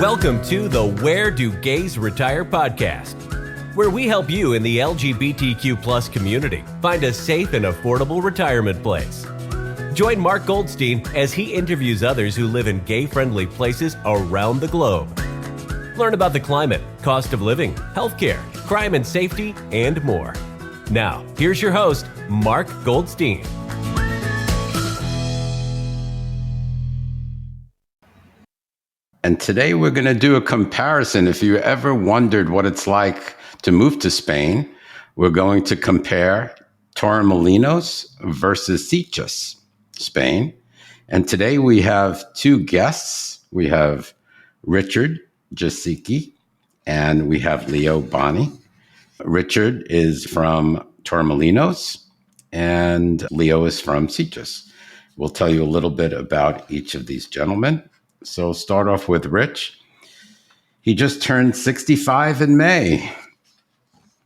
Welcome to the Where Do Gays Retire podcast, where we help you in the LGBTQ plus community find a safe and affordable retirement place. Join Mark Goldstein as he interviews others who live in gay-friendly places around the globe. Learn about the climate, cost of living, healthcare, crime and safety, and more. Now, here's your host, Mark Goldstein. And today we're going to do a comparison. If you ever wondered what it's like to move to Spain, we're going to compare Torremolinos versus Sitges, Spain. And today we have two guests. We have Richard Jasicki and we have Leo Boni. Richard is from Torremolinos and Leo is from Sitges. We'll tell you a little bit about each of these gentlemen. So start off with Rich. He just turned 65 in May.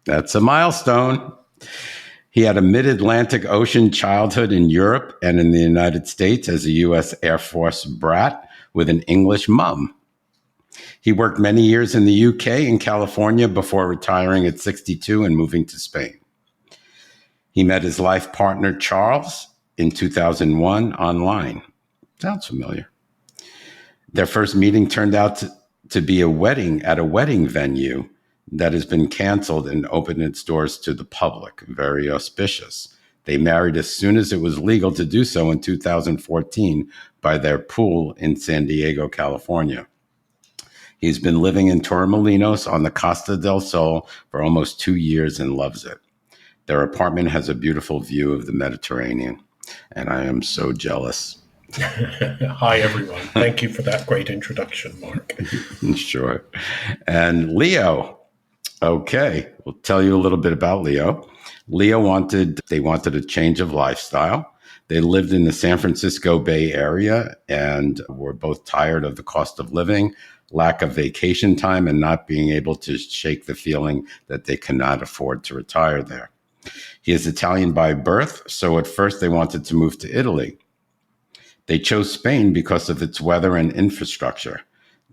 That's a milestone. He had a mid-Atlantic Ocean childhood in Europe and in the United States as a U.S. Air Force brat with an English mom. He worked many years in the UK and California before retiring at 62 and moving to Spain. He met his life partner, Charles, in 2001 online. Sounds familiar. Their first meeting turned out to be a wedding at a wedding venue that has been canceled and opened its doors to the public. Very auspicious. They married as soon as it was legal to do so in 2014 by their pool in San Diego, California. He's been living in Torremolinos on the Costa del Sol for almost 2 years and loves it. Their apartment has a beautiful view of the Mediterranean, and I am so jealous. Hi, everyone. Thank you for that great introduction, Mark. Sure. And Leo. Okay, we'll tell you a little bit about Leo. Leo wanted a change of lifestyle. They lived in the San Francisco Bay Area and were both tired of the cost of living, lack of vacation time, and not being able to shake the feeling that they cannot afford to retire there. He is Italian by birth, so at first they wanted to move to Italy. They chose Spain because of its weather and infrastructure.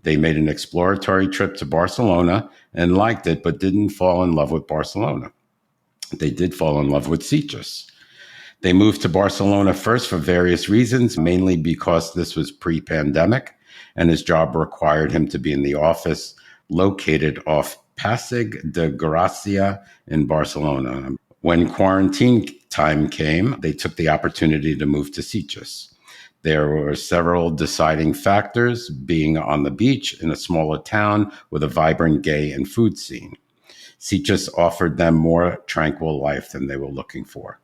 They made an exploratory trip to Barcelona and liked it, but didn't fall in love with Barcelona. They did fall in love with Sitges. They moved to Barcelona first for various reasons, mainly because this was pre-pandemic and his job required him to be in the office located off Pasig de Gracia in Barcelona. When quarantine time came, they took the opportunity to move to Sitges. There were several deciding factors, being on the beach in a smaller town with a vibrant gay and food scene. Sitges offered them more tranquil life than they were looking for.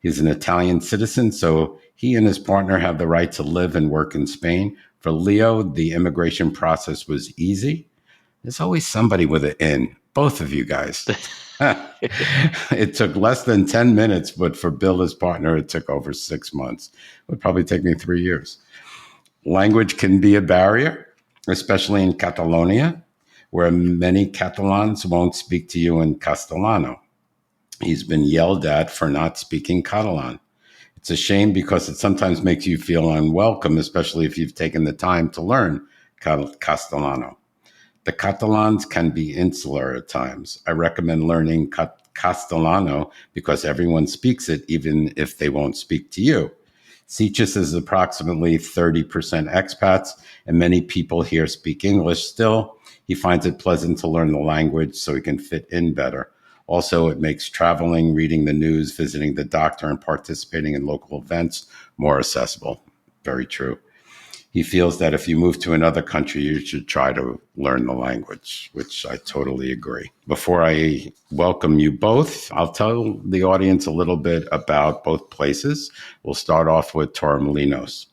He's an Italian citizen, so he and his partner have the right to live and work in Spain. For Leo, the immigration process was easy. There's always somebody with an in, both of you guys. It took less than 10 minutes, but for Bill, his partner, it took over 6 months. It would probably take me 3 years. Language can be a barrier, especially in Catalonia, where many Catalans won't speak to you in Castellano. He's been yelled at for not speaking Catalan. It's a shame because it sometimes makes you feel unwelcome, especially if you've taken the time to learn Castellano. The Catalans can be insular at times. I recommend learning Castellano because everyone speaks it, even if they won't speak to you. Sitges is approximately 30% expats, and many people here speak English. Still, he finds it pleasant to learn the language so he can fit in better. Also, it makes traveling, reading the news, visiting the doctor, and participating in local events more accessible. Very true. He feels that if you move to another country, you should try to learn the language, which I totally agree. Before I welcome you both, I'll tell the audience a little bit about both places. We'll start off with Torremolinos.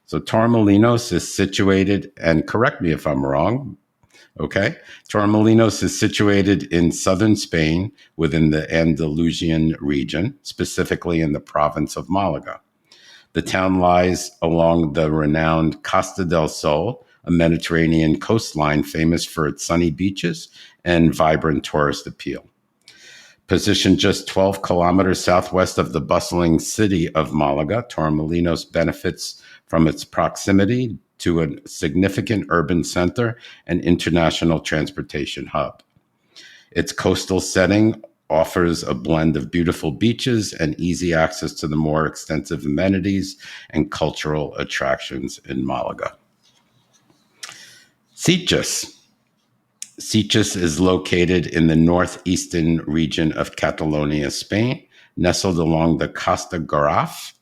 So Torremolinos is situated, and correct me if I'm wrong, okay? Torremolinos is situated in southern Spain within the Andalusian region, specifically in the province of Malaga. The town lies along the renowned Costa del Sol, a Mediterranean coastline famous for its sunny beaches and vibrant tourist appeal. Positioned just 12 kilometers southwest of the bustling city of Malaga, Torremolinos benefits from its proximity to a significant urban center and international transportation hub. Its coastal setting offers a blend of beautiful beaches and easy access to the more extensive amenities and cultural attractions in Malaga. Sitges. Sitges is located in the northeastern region of Catalonia, Spain, nestled along the Costa Garraf.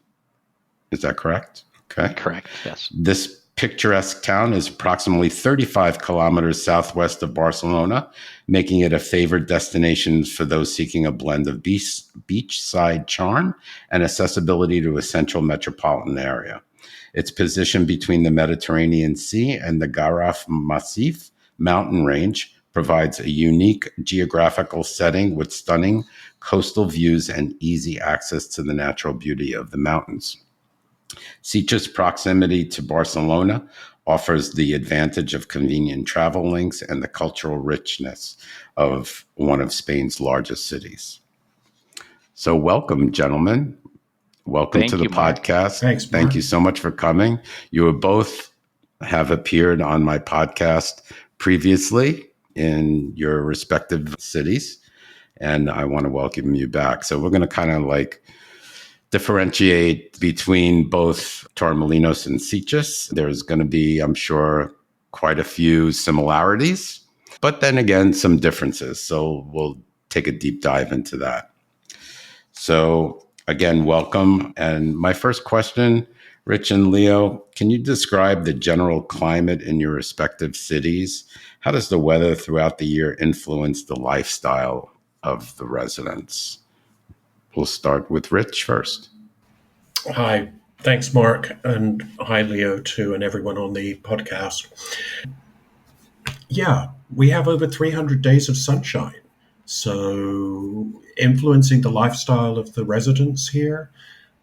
Is that correct? Okay. Correct, yes. This picturesque town is approximately 35 kilometers southwest of Barcelona, making it a favored destination for those seeking a blend of beachside charm and accessibility to a central metropolitan area. It's positioned between the Mediterranean Sea and the Garraf Massif mountain range, provides a unique geographical setting with stunning coastal views and easy access to the natural beauty of the mountains. Sitges' proximity to Barcelona offers the advantage of convenient travel links and the cultural richness of one of Spain's largest cities. So welcome, gentlemen. Welcome to the podcast. Thanks, Mark. Thank you so much for coming. You both have appeared on my podcast previously in your respective cities, and I want to welcome you back. So we're going to kind of like differentiate between both Torremolinos and Sitges. There's going to be, I'm sure, quite a few similarities, but then again, some differences. So we'll take a deep dive into that. So again, welcome. And my first question, Rich and Leo, can you describe the general climate in your respective cities? How does the weather throughout the year influence the lifestyle of the residents? We'll start with Rich first. Hi. Thanks, Mark. And hi, Leo, too, and everyone on the podcast. Yeah, we have over 300 days of sunshine. So influencing the lifestyle of the residents here,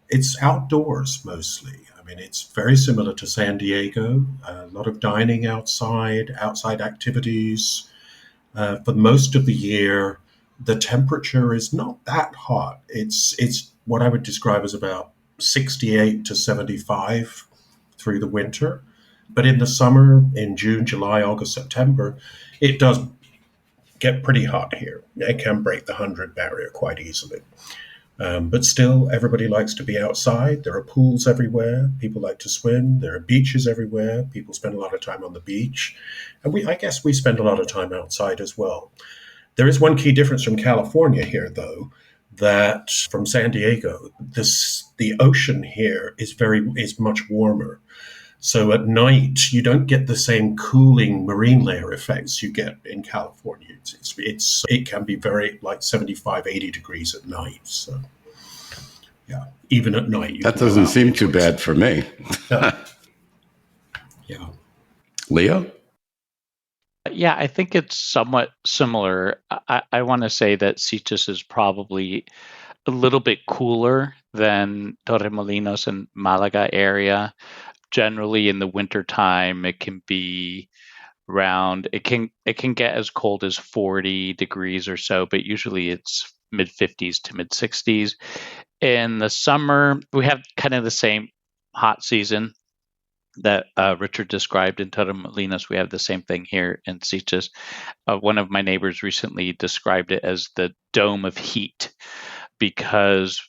it's outdoors mostly. I mean, it's very similar to San Diego, a lot of dining outside activities. For most of the year, the temperature is not that hot. It's what I would describe as about 68 to 75 through the winter. But in the summer, in June, July, August, September, it does get pretty hot here. It can break the 100 barrier quite easily. But still, everybody likes to be outside. There are pools everywhere. People like to swim. There are beaches everywhere. People spend a lot of time on the beach. And I guess we spend a lot of time outside as well. There is one key difference from California here, though, that from San Diego, the ocean here is much warmer. So at night, you don't get the same cooling marine layer effects you get in California. It can be very like 75, 80 degrees at night. So, yeah, even at night. That doesn't seem too bad for me. Yeah. Leo? Yeah, I think it's somewhat similar. I want to say that Sitges is probably a little bit cooler than Torremolinos and Malaga area. Generally, in the wintertime, it can be around, it can get as cold as 40 degrees or so, but usually it's mid 50s to mid 60s. In the summer, we have kind of the same hot season that Richard described in Torremolinos. We have the same thing here in Sitges. One of my neighbors recently described it as the dome of heat, because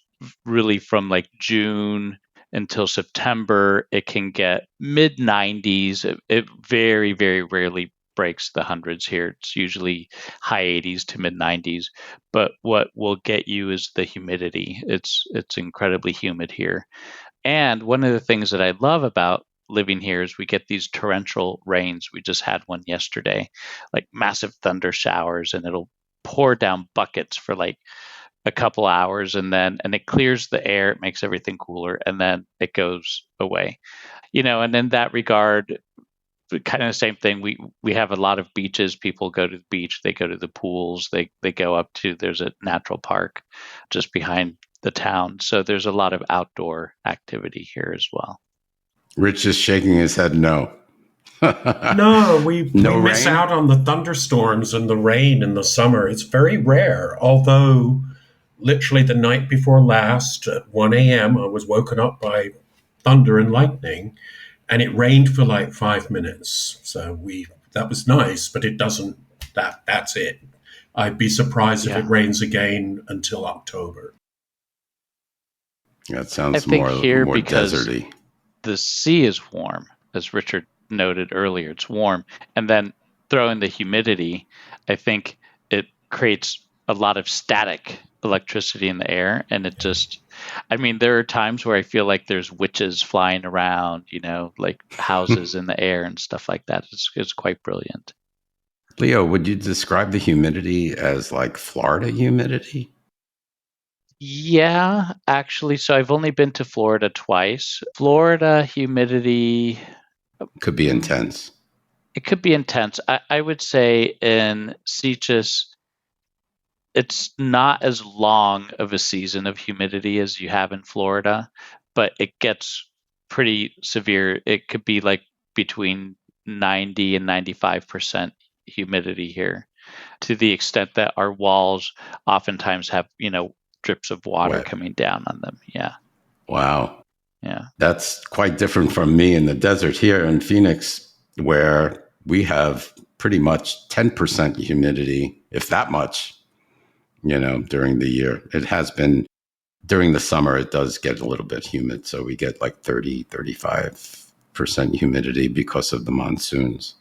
really from like June until September, it can get mid 90s. It very, very rarely breaks the hundreds here. It's usually high 80s to mid 90s. But what will get you is the humidity. It's incredibly humid here. And one of the things that I love about living here is we get these torrential rains. We just had one yesterday, like massive thunder showers, and it'll pour down buckets for like a couple hours, and it clears the air, it makes everything cooler, and then it goes away. And in that regard, kind of the same thing. We have a lot of beaches. People go to the beach, they go to the pools, they go up to, there's a natural park just behind the town. So there's a lot of outdoor activity here as well. Rich is shaking his head no. No, we miss rain? out on the thunderstorms and the rain in the summer. It's very rare, although literally the night before last at 1 a.m., I was woken up by thunder and lightning. and it rained for like 5 minutes. So that was nice, but it doesn't. That's it. I'd be surprised if it Yeah. rains again until October. That I sounds think more here, more because deserty. the sea is warm, as Richard noted earlier, it's warm. And then throw in the humidity, I think it creates a lot of static electricity in the air. And it just, I mean, there are times where I feel like there's witches flying around, like houses in the air and stuff like that. It's quite brilliant. Leo, would you describe the humidity as like Florida humidity? Yeah, actually. So I've only been to Florida twice. Florida humidity, Could be intense. it could be intense. I would say in Sitges, it's not as long of a season of humidity as you have in Florida, but it gets pretty severe. It could be like between 90 and 95% humidity here, to the extent that our walls oftentimes have, drips of water Wet. coming down on them. Yeah. Wow. Yeah. That's quite different from me in the desert here in Phoenix, where we have pretty much 10% humidity, if that much, during the year. It has been during the summer, it does get a little bit humid. So we get like 35% humidity because of the monsoons,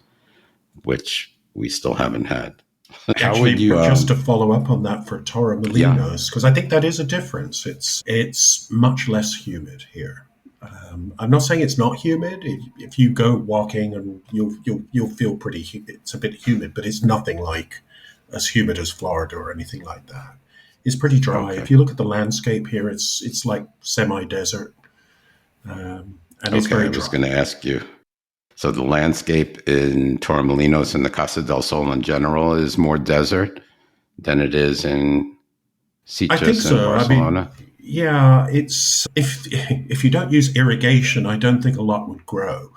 which we still haven't had. How Actually, would you, just to follow up on that for yeah, Torremolinos, because I think that is a difference. It's much less humid here. I'm not saying it's not humid. If you go walking, and you'll feel pretty. It's a bit humid, but it's nothing like as humid as Florida or anything like that. It's pretty dry. okay. If you look at the landscape here, it's like semi-desert, and it's Okay, very I was dry. going to ask you. So the landscape in Torremolinos and the Casa del Sol in general is more desert than it is in I think Sitges and so. I mean, Barcelona. yeah, it's if you don't use irrigation, I don't think a lot would grow.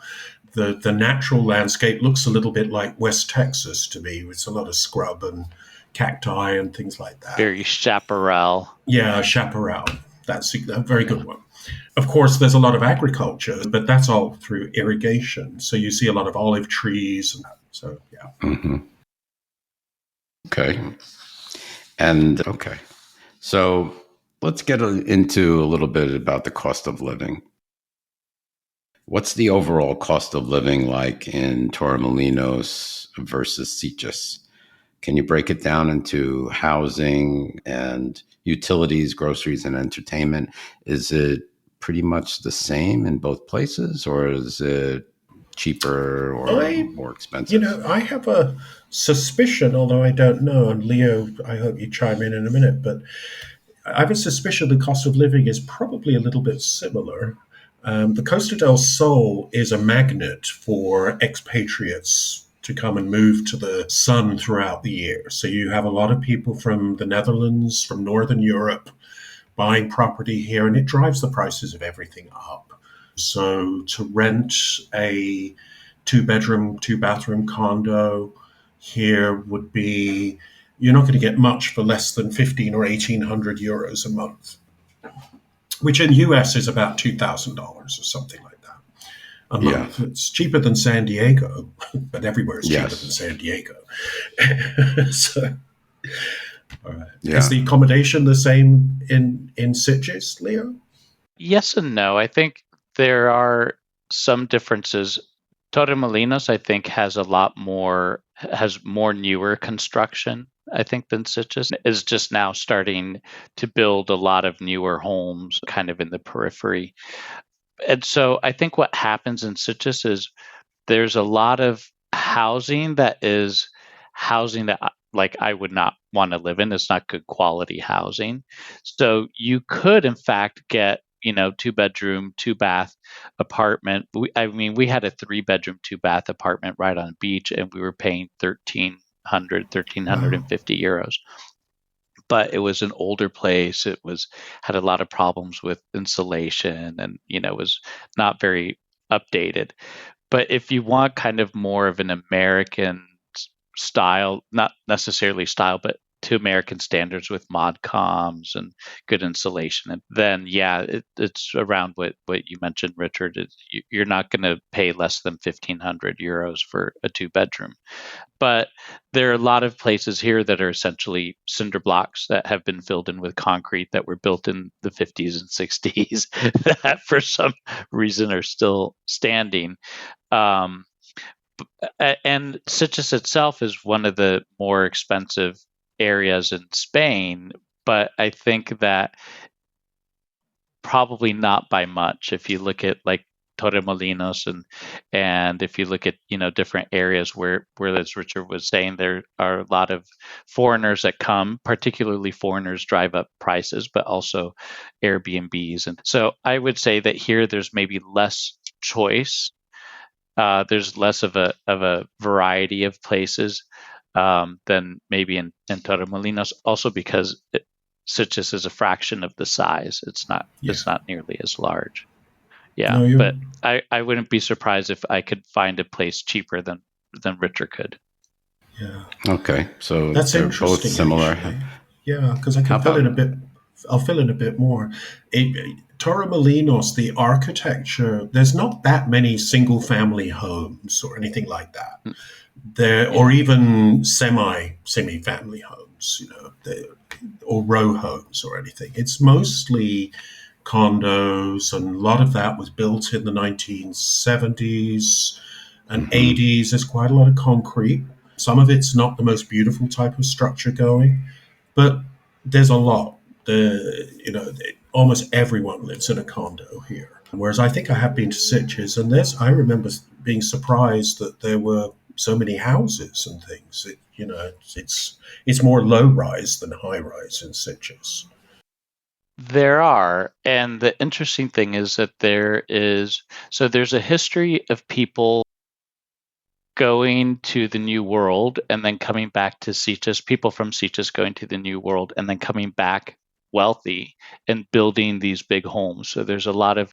The natural landscape looks a little bit like West Texas to me. It's a lot of scrub and cacti and things like that. Very chaparral. Yeah, chaparral. That's a very Yeah. good one. Of course, there's a lot of agriculture, but that's all through irrigation. So you see a lot of olive trees. So, yeah. Hmm. Okay. And okay. So let's get into a little bit about the cost of living. What's the overall cost of living like in Torremolinos versus Sitges? Can you break it down into housing and utilities, groceries, and entertainment? Is it pretty much the same in both places, or is it cheaper or I, more expensive? I have a suspicion, although I don't know, and Leo, I hope you chime in a minute, but I have a suspicion the cost of living is probably a little bit similar. The Costa del Sol is a magnet for expatriates to come and move to the sun throughout the year. So you have a lot of people from the Netherlands, from Northern Europe, buying property here, and it drives the prices of everything up. So to rent a two-bedroom, two-bathroom condo here would be, you're not going to get much for less than 15 or 1,800 euros a month, which in US is about $2,000 or something like that a Yeah. month. It's cheaper than San Diego, but everywhere is cheaper than Yes. San Diego. So, all right. Is Yeah. the accommodation the same in Sitges, Leo? Yes and no. I think there are some differences. Torremolinos, I think, has more newer construction, I think, than Sitges. Is just now starting to build a lot of newer homes kind of in the periphery. And so I think what happens in Sitges is there's a lot of housing that like I would not want to live in. It's not good quality housing. So you could in fact get, two bedroom, two bath apartment. We had a 3 bedroom, 2 bath apartment right on the beach, and we were paying 1,350 Wow. euros. But it was an older place. Had a lot of problems with insulation, and was not very updated. But if you want kind of more of an American style, not necessarily style, but to American standards with mod comms and good insulation. And then, it's around what you mentioned, Richard. You're not going to pay less than 1,500 euros for a 2-bedroom. But there are a lot of places here that are essentially cinder blocks that have been filled in with concrete that were built in the 50s and 60s that for some reason are still standing. And Sitges itself is one of the more expensive areas in Spain, but I think that probably not by much. If you look at like Torremolinos and if you look at different areas where as Richard was saying, there are a lot of foreigners that come, particularly foreigners drive up prices, but also Airbnbs. And so I would say that here there's maybe less choice. There's less of a variety of places than maybe in Torremolinos, also because Sitges is a fraction of the size. It's not nearly as large. Yeah, no, but I wouldn't be surprised if I could find a place cheaper than Richard could. Yeah. Okay, so that's they're interesting, both similar. Actually. Yeah, because I can fill in a bit. I'll fill in a bit more. Torremolinos, the architecture, there's not that many single-family homes or anything like that. There, or even semi-family homes, or row homes or anything. It's mostly condos, and a lot of that was built in the 1970s and 80s. There's quite a lot of concrete. Some of it's not the most beautiful type of structure going, but there's a lot. Almost everyone lives in a condo here. Whereas I think I have been to Sitges, and I remember being surprised that there were so many houses and things. It's more low rise than high rise in Sitges. There are, and the interesting thing is that there's a history of people going to the New World and then coming back to Sitges, people from Sitges going to the New World and then coming back wealthy and building these big homes. So there's a lot of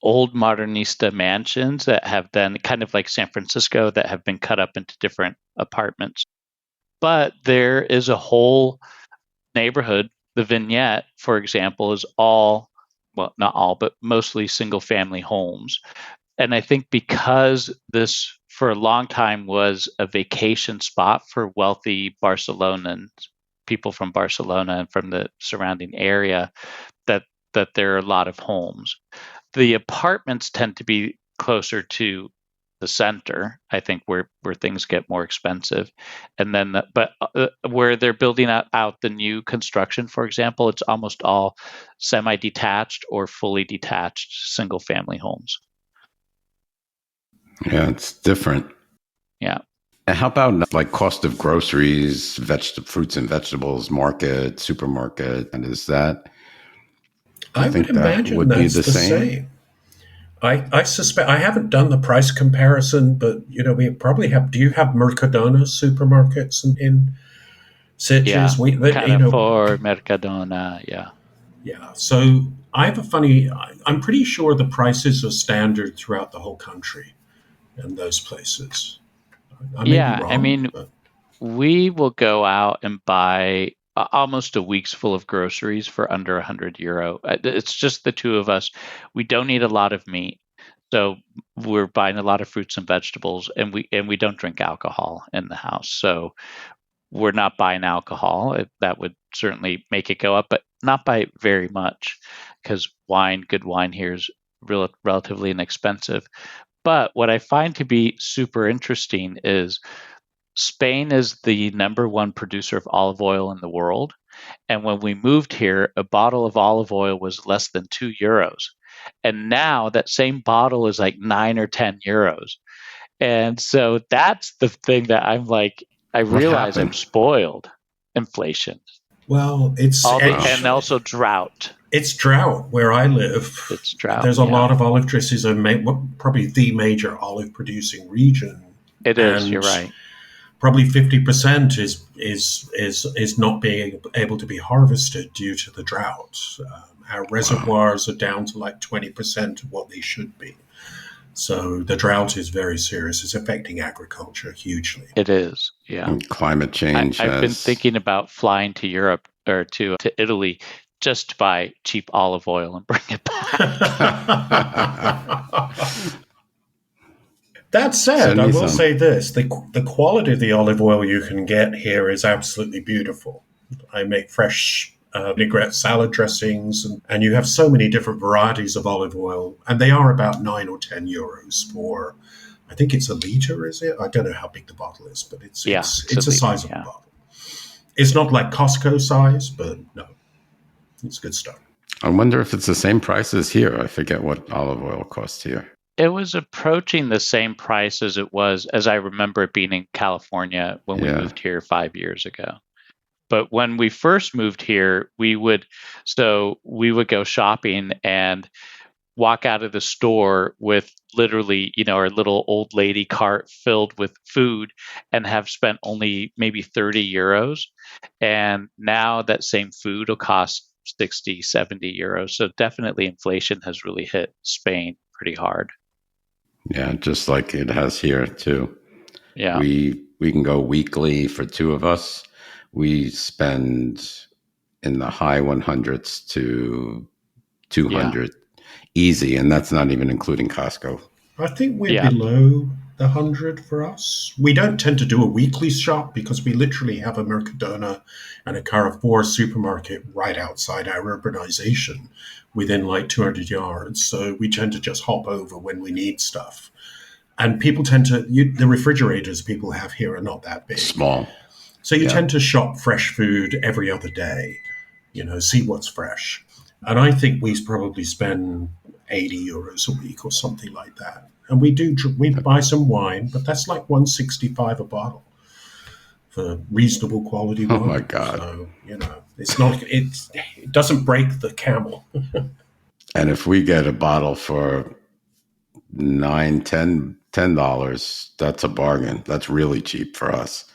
old modernista mansions that have then, kind of like San Francisco, that have been cut up into different apartments. But there is a whole neighborhood. The Vignette, for example, is not all, but mostly single family homes. And I think because this for a long time was a vacation spot for wealthy Barcelonans, people from Barcelona and from the surrounding area, that there are a lot of homes. The apartments tend to be closer to the center, I think, where things get more expensive. And then, where they're building out the new construction, for example, it's almost all semi-detached or fully detached single-family homes. Yeah, it's different. Yeah. And how about like cost of groceries, fruits and vegetables, market, supermarket, and is that? I would imagine that's the same. I suspect, I haven't done the price comparison, but we probably have. Do you have Mercadona supermarkets in Sitges? Yeah, Carrefour, Mercadona, yeah. Yeah, so I have I'm pretty sure the prices are standard throughout the whole country in those places. I may be wrong, we will go out and buy almost a week's full of groceries for under 100 euro. It's just the two of us. We don't need a lot of meat, so we're buying a lot of fruits and vegetables, and we don't drink alcohol in the house, so we're not buying alcohol. That would certainly make it go up, but not by very much, because good wine here is relatively inexpensive. But what I find to be super interesting is Spain is the number one producer of olive oil in the world. And when we moved here, a bottle of olive oil was less than 2 euros. And now that same bottle is like 9 or 10 euros. And so that's the thing that I'm like, I realize I'm spoiled. Inflation. Well, and also drought. It's drought where I live. It's drought. There's a lot of olive trees. Probably the major olive producing region. It is. You're right. Probably 50% is not being able to be harvested due to the drought. Our reservoirs are down to like 20% of what they should be. So the drought is very serious. It's affecting agriculture hugely. It is, yeah. And climate change I've been has... thinking about flying to Europe or to Italy just to buy cheap olive oil and bring it back. That said, Send I me will some. say this. The quality of the olive oil you can get here is absolutely beautiful. I make fresh vinaigrette salad dressings, and you have so many different varieties of olive oil, and they are about 9 or 10 euros for, I think it's a liter, is it? I don't know how big the bottle is, but it's Yeah, it's it's a a sizable liter, yeah. bottle. It's not like Costco size, but no, it's good stuff. I wonder if it's the same price as here. I forget what olive oil costs here. It was approaching the same price as it was, as I remember it being in California when we Yeah. moved here 5 years ago. But when we first moved here, we would go shopping and walk out of the store with literally, our little old lady cart filled with food and have spent only maybe 30 euros. And now that same food will cost 60, 70 euros. So definitely inflation has really hit Spain pretty hard. Yeah, just like it has here too. Yeah. We can go weekly for two of us. We spend in the high 100s to 200 easy, and that's not even including Costco. I think we're below the 100 for us. We don't tend to do a weekly shop because we literally have a Mercadona and a Carrefour supermarket right outside our urbanization within like 200 yards. So we tend to just hop over when we need stuff. And people tend to, the refrigerators people have here are not that big. Small. So you tend to shop fresh food every other day, see what's fresh. And I think we probably spend 80 euros a week or something like that. And we buy some wine, but that's like 165 a bottle for reasonable quality wine. Oh my God. So, it doesn't break the camel. And if we get a bottle for $10, that's a bargain. That's really cheap for us.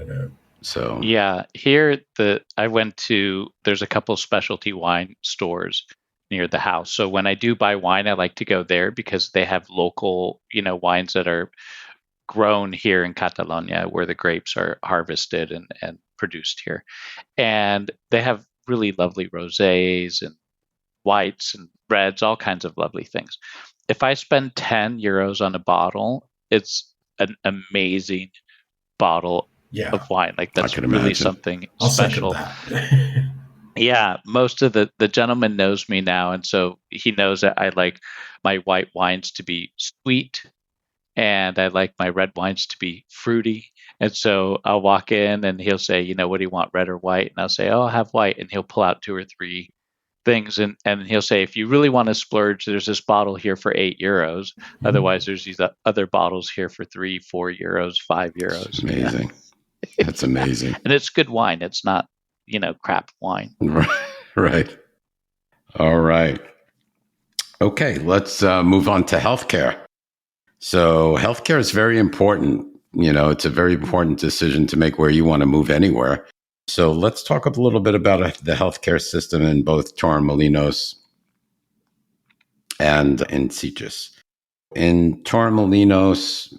I know. So yeah, here there's a couple specialty wine stores near the house. So when I do buy wine, I like to go there because they have local, wines that are grown here in Catalonia, where the grapes are harvested and produced here. And they have really lovely rosés and whites and reds, all kinds of lovely things. If I spend 10 euros on a bottle, it's an amazing bottle of wine. Like that's really imagine. Something I'll special. Yeah, most of the gentleman knows me now, and so he knows that I like my white wines to be sweet, and I like my red wines to be fruity. And so I'll walk in, and he'll say, "What do you want, red or white?" And I'll say, "Oh, I'll have white." And he'll pull out 2 or 3 things, and he'll say, "If you really want to splurge, there's this bottle here for 8 euros. Mm-hmm. Otherwise, there's these other bottles here for 3, 4 euros, 5 euros." That's amazing. Yeah. That's amazing. And it's good wine. It's not crap wine. Right. All right. Okay, let's move on to healthcare. So healthcare is very important. It's a very important decision to make where you want to move anywhere. So let's talk a little bit about the healthcare system in both Torremolinos and in Sitges. In Torremolinos,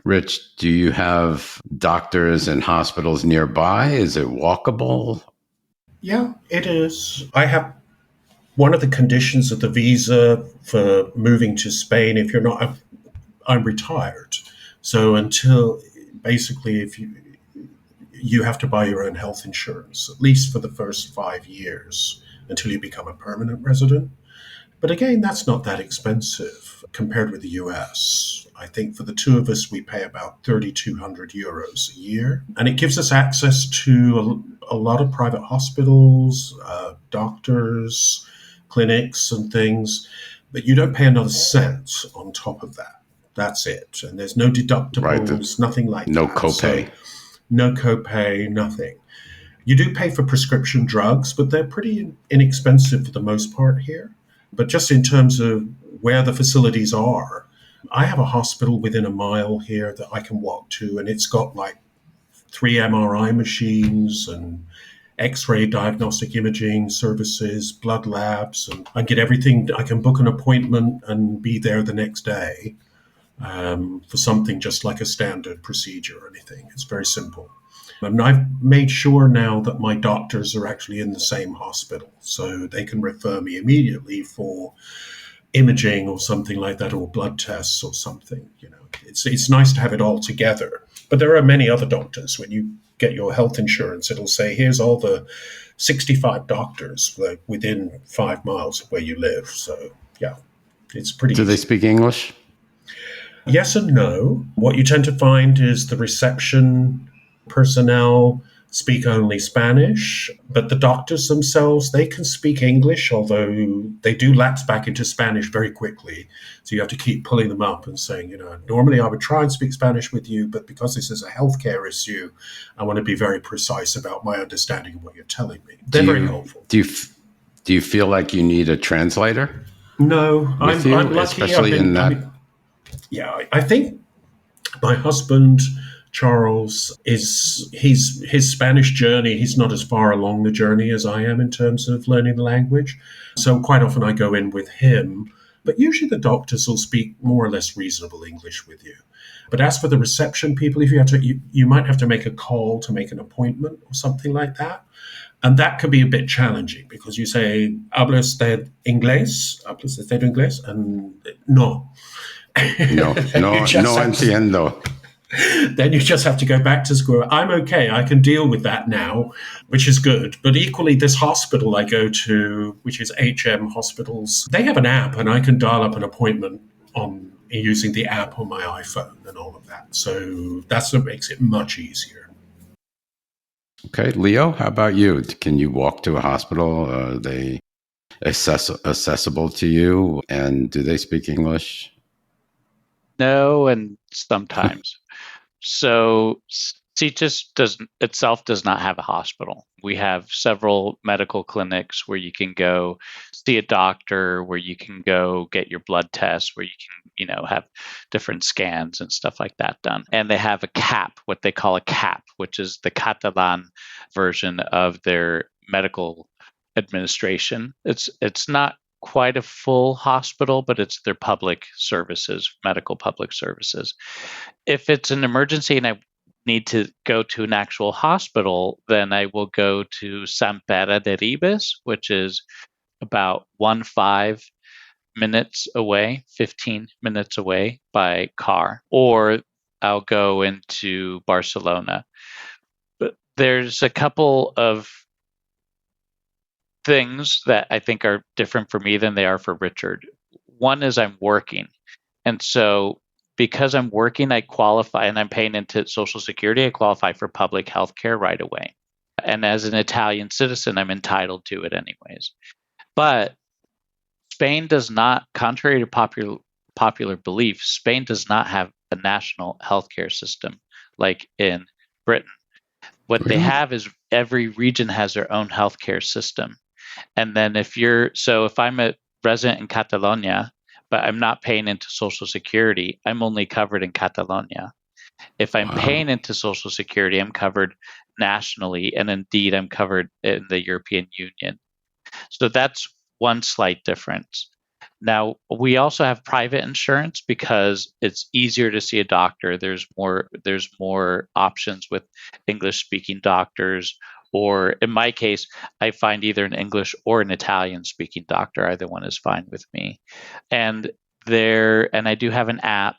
Rich, do you have doctors and hospitals nearby? Is it walkable? Yeah, it is. I have one of the conditions of the visa for moving to Spain. If you're not, I'm retired. So until basically, if you have to buy your own health insurance, at least for the first 5 years until you become a permanent resident. But again, that's not that expensive compared with the US. I think for the two of us, we pay about 3,200 euros a year. And it gives us access to a lot of private hospitals, doctors, clinics and things. But you don't pay another cent on top of that. That's it. And there's no deductibles, nothing like no that. copay. So, no copay, nothing. You do pay for prescription drugs, but they're pretty inexpensive for the most part here. But just in terms of where the facilities are, I have a hospital within a mile here that I can walk to, and it's got like 3 MRI machines and X-ray diagnostic imaging services, blood labs, and I get everything. I can book an appointment and be there the next day for something just like a standard procedure or anything. It's very simple. And I've made sure now that my doctors are actually in the same hospital, so they can refer me immediately for imaging or something like that, or blood tests or something. It's nice to have it all together. But there are many other doctors. When you get your health insurance, it'll say, here's all the 65 doctors within 5 miles of where you live. So, yeah, it's pretty Do easy. they speak English? Yes and no. What you tend to find is the reception personnel speak only Spanish, but the doctors themselves, they can speak English, although they do lapse back into Spanish very quickly. So you have to keep pulling them up and saying, normally I would try and speak Spanish with you, but because this is a healthcare issue, I want to be very precise about my understanding of what you're telling me. They're very helpful. Do you feel like you need a translator? No, I'm lucky. Especially in that. I think my husband Charles his Spanish journey, he's not as far along the journey as I am in terms of learning the language. So quite often I go in with him, but usually the doctors will speak more or less reasonable English with you. But as for the reception people, if you might have to make a call to make an appointment or something like that. And that can be a bit challenging because you say, ¿habla usted inglés? ¿Habla usted inglés? And no. No entiendo. Then you just have to go back to school. I'm okay. I can deal with that now, which is good. But equally, this hospital I go to, which is HM Hospitals, they have an app and I can dial up an appointment using the app on my iPhone and all of that. So that's what makes it much easier. Okay. Leo, how about you? Can you walk to a hospital? Are they accessible to you? And do they speak English? No, and sometimes. So Sitges does not have a hospital. We have several medical clinics where you can go see a doctor, where you can go get your blood tests, where you can, have different scans and stuff like that done. And they have a CAP, what they call a CAP, which is the Catalan version of their medical administration. It's not quite a full hospital, but it's their public services, medical public services. If it's an emergency and I need to go to an actual hospital, then I will go to Sant Pere de Ribes, which is about 15 minutes away by car, or I'll go into Barcelona. But there's a couple of things that I think are different for me than they are for Richard. One is I'm working. And so because I'm working, I qualify and I'm paying into Social Security, I qualify for public health care right away. And as an Italian citizen, I'm entitled to it anyways. But Spain does not, contrary to popular belief, Spain does not have a national healthcare system like in Britain. What they have is every region has their own healthcare system. And then if I'm a resident in Catalonia, but I'm not paying into Social Security, I'm only covered in Catalonia. If I'm paying into Social Security, I'm covered nationally, and indeed I'm covered in the European Union. So that's one slight difference. Now, we also have private insurance because it's easier to see a doctor. There's more options with English-speaking doctors, or in my case, I find either an English or an Italian-speaking doctor. Either one is fine with me. And I do have an app,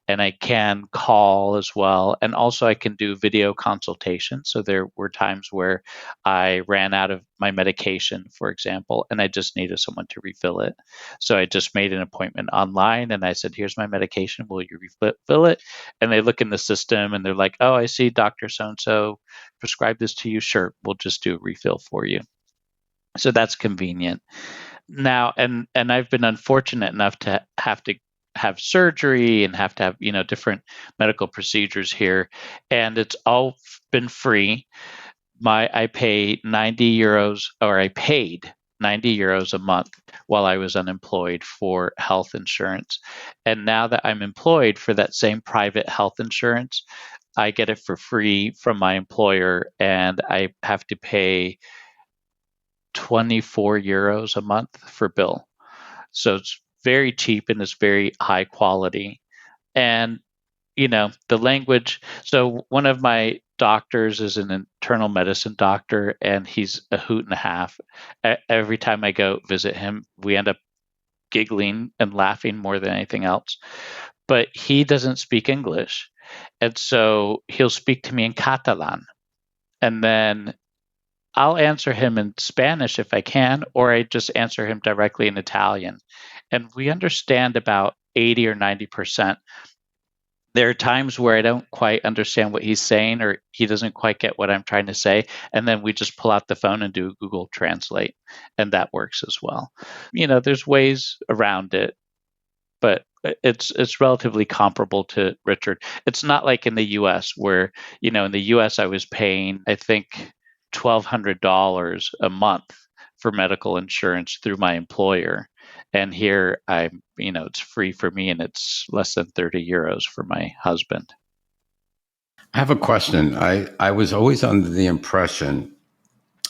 and I can call as well. And also I can do video consultation. So there were times where I ran out of my medication, for example, and I just needed someone to refill it. So I just made an appointment online and I said, here's my medication. Will you refill it? And they look in the system and they're like, oh, I see Dr. So-and-so prescribed this to you. Sure, we'll just do a refill for you. So that's convenient. Now, and I've been unfortunate enough to have surgery and have to have, different medical procedures here. And it's all been free. I paid 90 euros a month while I was unemployed for health insurance. And now that I'm employed for that same private health insurance, I get it for free from my employer, and I have to pay 24 euros a month for bill. So it's very cheap and it's very high quality. And, the language. So one of my doctors is an internal medicine doctor, and he's a hoot and a half. Every time I go visit him, we end up giggling and laughing more than anything else. But he doesn't speak English. And so he'll speak to me in Catalan. And then I'll answer him in Spanish if I can, or I just answer him directly in Italian. And we understand about 80 or 90%. There are times where I don't quite understand what he's saying, or he doesn't quite get what I'm trying to say. And then we just pull out the phone and do Google Translate, and that works as well. There's ways around it, but it's relatively comparable to Richard. It's not like in the US where, in the US I was paying, I think, $1,200 a month for medical insurance through my employer. And here it's free for me, and it's less than 30 euros for my husband. I have a question. I was always under the impression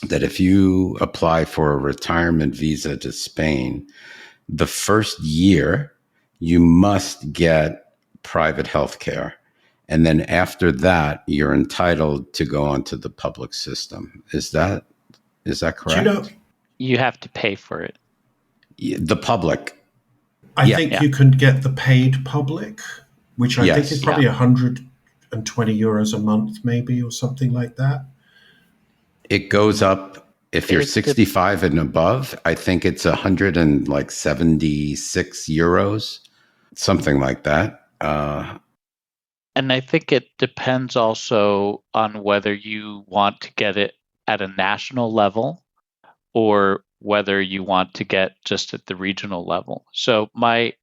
that if you apply for a retirement visa to Spain, the first year you must get private health care. And then after that, you're entitled to go onto the public system. Is that correct? You have to pay for it. The public. I think you can get the paid public, which I think is probably 120 euros a month, maybe, or something like that. It goes up if you're 65 and above. I think it's 176 euros, something like that. And I think it depends also on whether you want to get it at a national level or whether you want to get just at the regional level. So my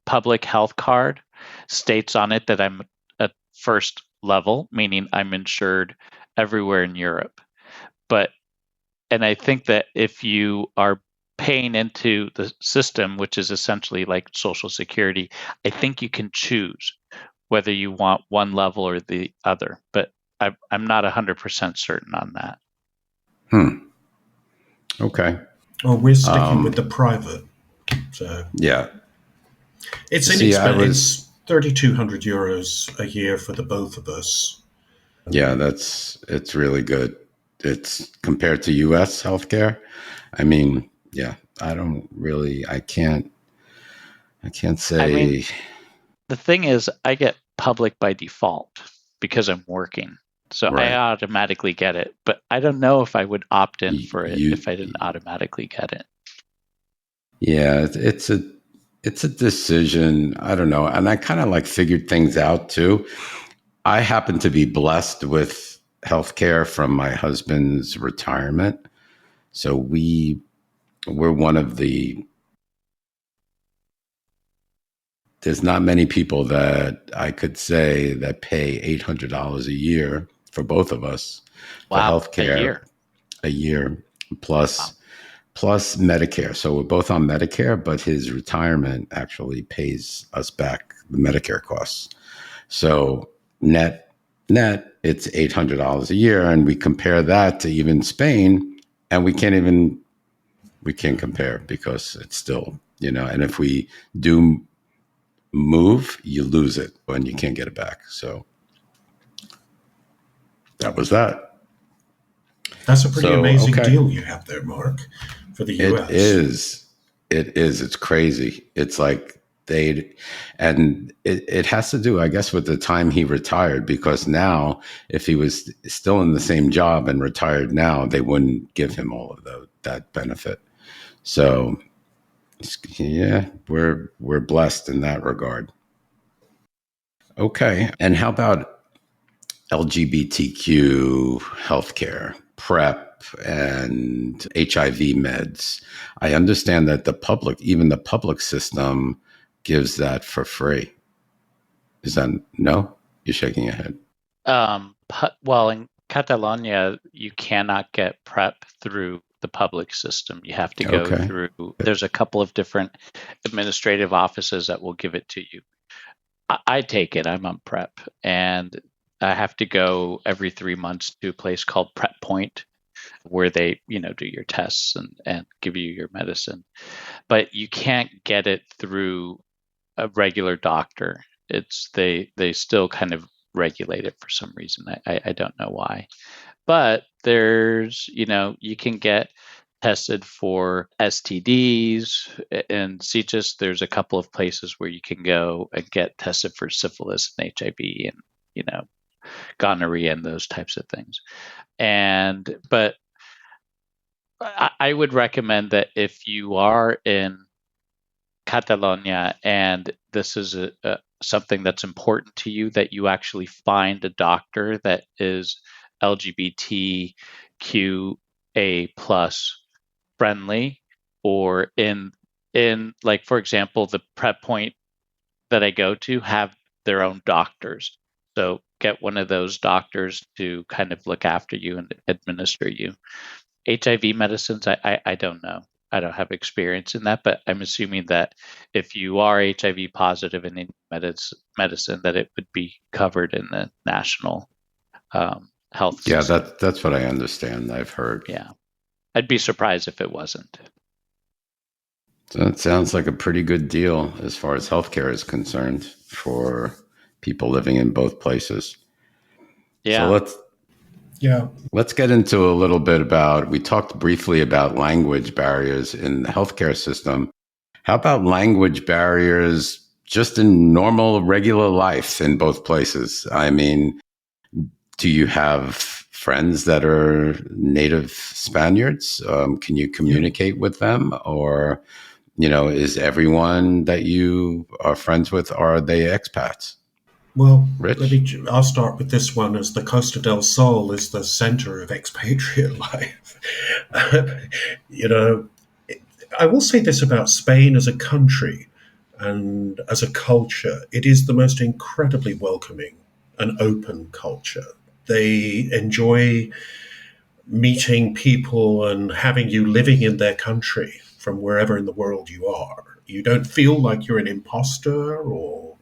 public health card states on it that I'm at first level, meaning I'm insured everywhere in Europe. And I think that if you are paying into the system, which is essentially like Social Security, I think you can choose whether you want one level or the other. But I'm not 100% certain on that. Okay. Well, we're sticking with the private. So yeah, it's inexpensive. It's 3,200 euros a year for the both of us. Yeah, it's really good. It's compared to U.S. healthcare. I mean, yeah, I can't say. The thing is, I get public by default because I'm working. So right. I automatically get it, but I don't know if I would opt in for it if I didn't automatically get it. Yeah, it's a decision. I don't know. And I kind of figured things out too. I happen to be blessed with healthcare from my husband's retirement. So we're one of there's not many people that I could say that pay $800 a year for both of us for healthcare. A year plus Medicare. So we're both on Medicare, but his retirement actually pays us back the Medicare costs. So net, it's $800 a year. And we compare that to even Spain, and we can't compare because it's still, and if we do move, you lose it and you can't get it back. So that was that. That's a pretty amazing deal you have there, Mark, for the US. It is. It's crazy. It's like it has to do, I guess, with the time he retired, because now if he was still in the same job and retired now, they wouldn't give him all of that benefit. So yeah, we're blessed in that regard. Okay. And how about LGBTQ healthcare, PrEP, and HIV meds? I understand that even the public system gives that for free. Is that no? You're shaking your head. Well, in Catalonia, you cannot get PrEP through the public system. You have to go through. There's a couple of different administrative offices that will give it to you. I take it. I'm on PrEP, and I have to go every 3 months to a place called Prep Point, where they, do your tests and give you your medicine. But you can't get it through a regular doctor. They still kind of regulate it for some reason. I don't know why. But there's, you can get tested for STDs. In Sitges, there's a couple of places where you can go and get tested for syphilis and HIV and, gonorrhea and those types of things. But I would recommend that if you are in Catalonia and this is something that's important to you, that you actually find a doctor that is LGBTQA plus friendly, or in like, for example, the Prep Point that I go to have their own doctors. So get one of those doctors to kind of look after you and administer you. HIV medicines, I don't know. I don't have experience in that, but I'm assuming that if you are HIV positive in any medicine, that it would be covered in the national health system. Yeah, that's what I understand. I've heard. Yeah. I'd be surprised if it wasn't. So it sounds like a pretty good deal as far as healthcare is concerned for people living in both places. Yeah. So let's get into a little bit about, we talked briefly about language barriers in the healthcare system. How about language barriers just in normal, regular life in both places? I mean, do you have friends that are native Spaniards? Can you communicate with them? Or, is everyone that you are friends with, are they expats? Well, Rich? I'll start with this one, as the Costa del Sol is the center of expatriate life. I will say this about Spain as a country and as a culture. It is the most incredibly welcoming and open culture. They enjoy meeting people and having you living in their country from wherever in the world you are. You don't feel like you're an imposter or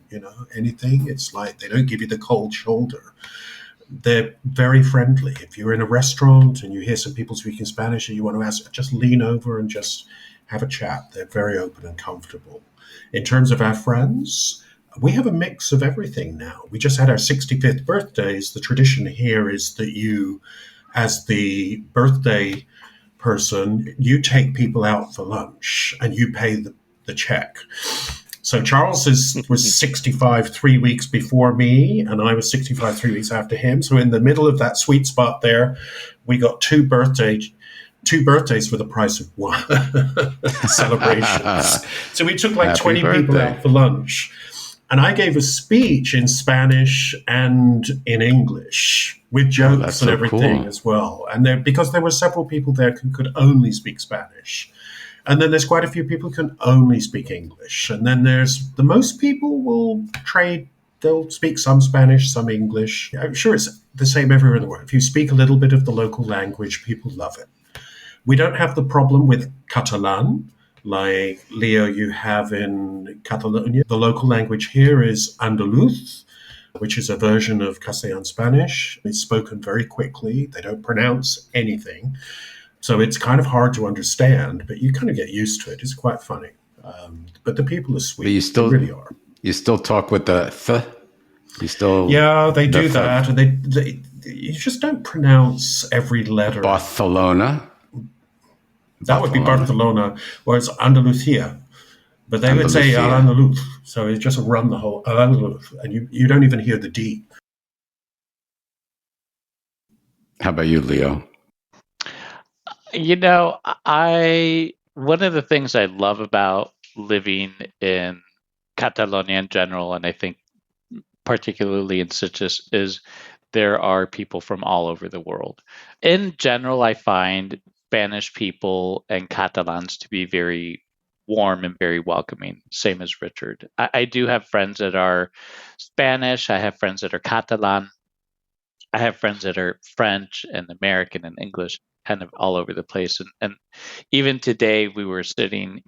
anything. It's like they don't give you the cold shoulder. They're very friendly. If you're in a restaurant and you hear some people speaking Spanish and you want to ask, just lean over and just have a chat. They're very open and comfortable. In terms of our friends, we have a mix of everything now. We just had our 65th birthdays. The tradition here is that you, as the birthday person, you take people out for lunch and you pay the check. So Charles was 65 3 weeks before me, and I was 65 3 weeks after him. So in the middle of that sweet spot there, we got two birthdays for the price of one celebrations. So we took like Happy 20 people birthday. out for lunch. And I gave a speech in Spanish and in English with jokes and everything as well. And because there were several people there who could only speak Spanish. And then there's quite a few people who can only speak English. And then there's the most people will trade. They'll speak some Spanish, some English. I'm sure it's the same everywhere in the world. If you speak a little bit of the local language, people love it. We don't have the problem with Catalan, like Leo, you have in Catalonia. The local language here is Andalus, which is a version of Catalan and Spanish. It's spoken very quickly. They don't pronounce anything. So it's kind of hard to understand, but you kind of get used to it. It's quite funny. But the people are sweet. They really are. You still talk with the th? You still? Yeah, they do that. And they you just don't pronounce every letter. Barcelona? That would be Barcelona, or it's Andalusia. But they would say Al-Andalus. So it's just run the whole Al-Andalus. And you don't even hear the D. How about you, Leo? One of the things I love about living in Catalonia in general, and I think particularly in Sitges, is there are people from all over the world. In general, I find Spanish people and Catalans to be very warm and very welcoming, same as Richard. I do have friends that are Spanish. I have friends that are Catalan. I have friends that are French and American and English, kind of all over the place. And even today, we were sitting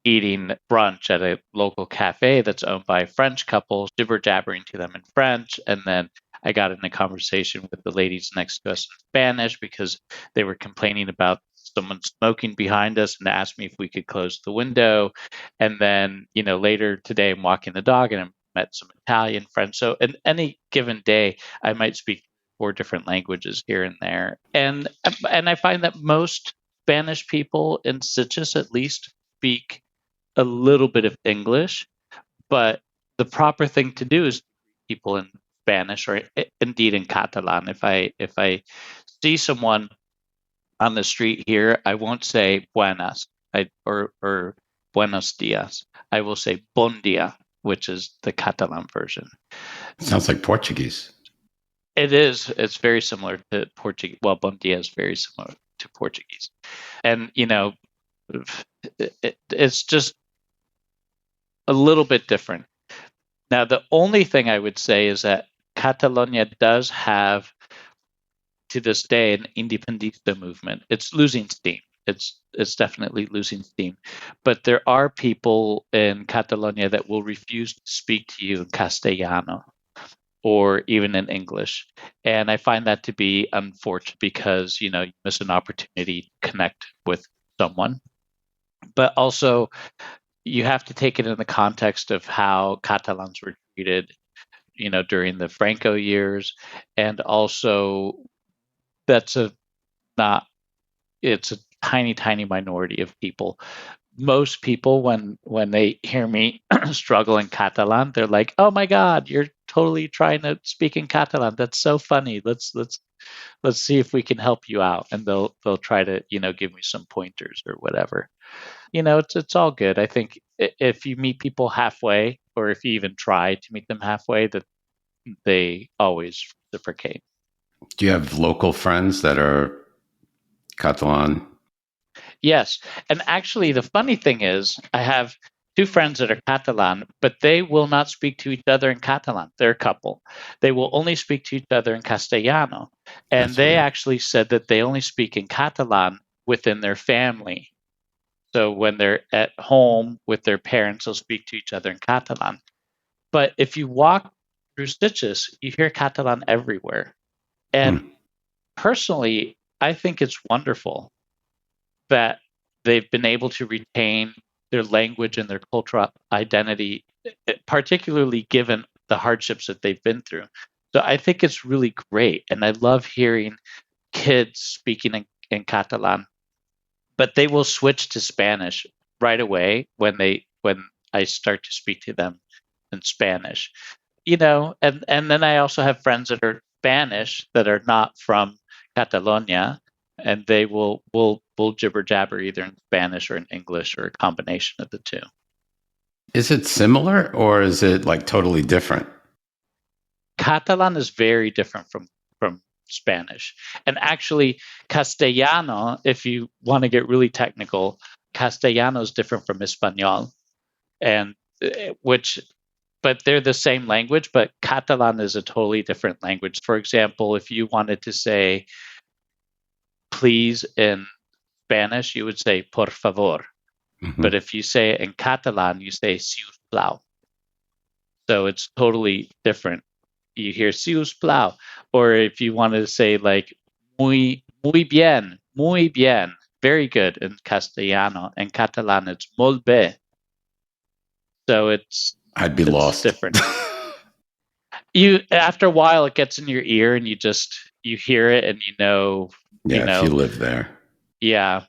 eating brunch at a local cafe that's owned by a French couple, jibber jabbering to them in French, and then I got in a conversation with the ladies next to us in Spanish because they were complaining about someone smoking behind us and asked me if we could close the window. And then, later today I'm walking the dog and I met some Italian friends. So in any given day, I might speak 4 different languages here and there. And I find that most Spanish people in Sitges at least speak a little bit of English, but the proper thing to do is people in Spanish or indeed in Catalan. If I see someone on the street here, I won't say buenas or buenos dias. I will say bon dia, which is the Catalan version. Sounds like Portuguese. It is. It's very similar to Portuguese. Well, bon dia is very similar to Portuguese. And, it's just a little bit different. Now, the only thing I would say is that Catalonia does have, to this day, an independentista movement. It's losing steam. It's definitely losing steam. But there are people in Catalonia that will refuse to speak to you in Castellano or even in English. And I find that to be unfortunate because, you miss an opportunity to connect with someone. But also, you have to take it in the context of how Catalans were treated, during the Franco years. And also, it's a tiny, tiny minority of people. Most people, when they hear me struggle in Catalan, they're like, "Oh my God, you're totally trying to speak in Catalan. That's so funny. Let's see if we can help you out." And they'll try to give me some pointers or whatever. It's all good. I think if you meet people halfway, or if you even try to meet them halfway, that they always reciprocate. Do you have local friends that are Catalan? Yes. And actually, the funny thing is, I have 2 friends that are Catalan, but they will not speak to each other in Catalan. They're a couple. They will only speak to each other in Castellano. And That's they weird. actually said that they only speak in Catalan within their family. So when they're at home with their parents, they'll speak to each other in Catalan. But if you walk through Sitges, you hear Catalan everywhere. And personally, I think it's wonderful that they've been able to retain their language and their cultural identity, particularly given the hardships that they've been through. So I think it's really great. And I love hearing kids speaking in Catalan, but they will switch to Spanish right away when I start to speak to them in Spanish. And then I also have friends that are Spanish that are not from Catalonia, and they will jibber jabber either in Spanish or in English or a combination of the two. Is it similar or is it like totally different? Catalan is very different from Spanish. And actually, Castellano, if you want to get really technical, Castellano is different from Espanol, but they're the same language, but Catalan is a totally different language. For example, if you wanted to say please in Spanish, you would say por favor. Mm-hmm. But if you say it in Catalan, you say si us plau. So it's totally different. You hear si us plau. Or if you wanted to say like muy bien, very good in Castellano. In Catalan, it's molt bé. So I'd be lost. Different. After a while, it gets in your ear, and you hear it, and if you live there. Yeah,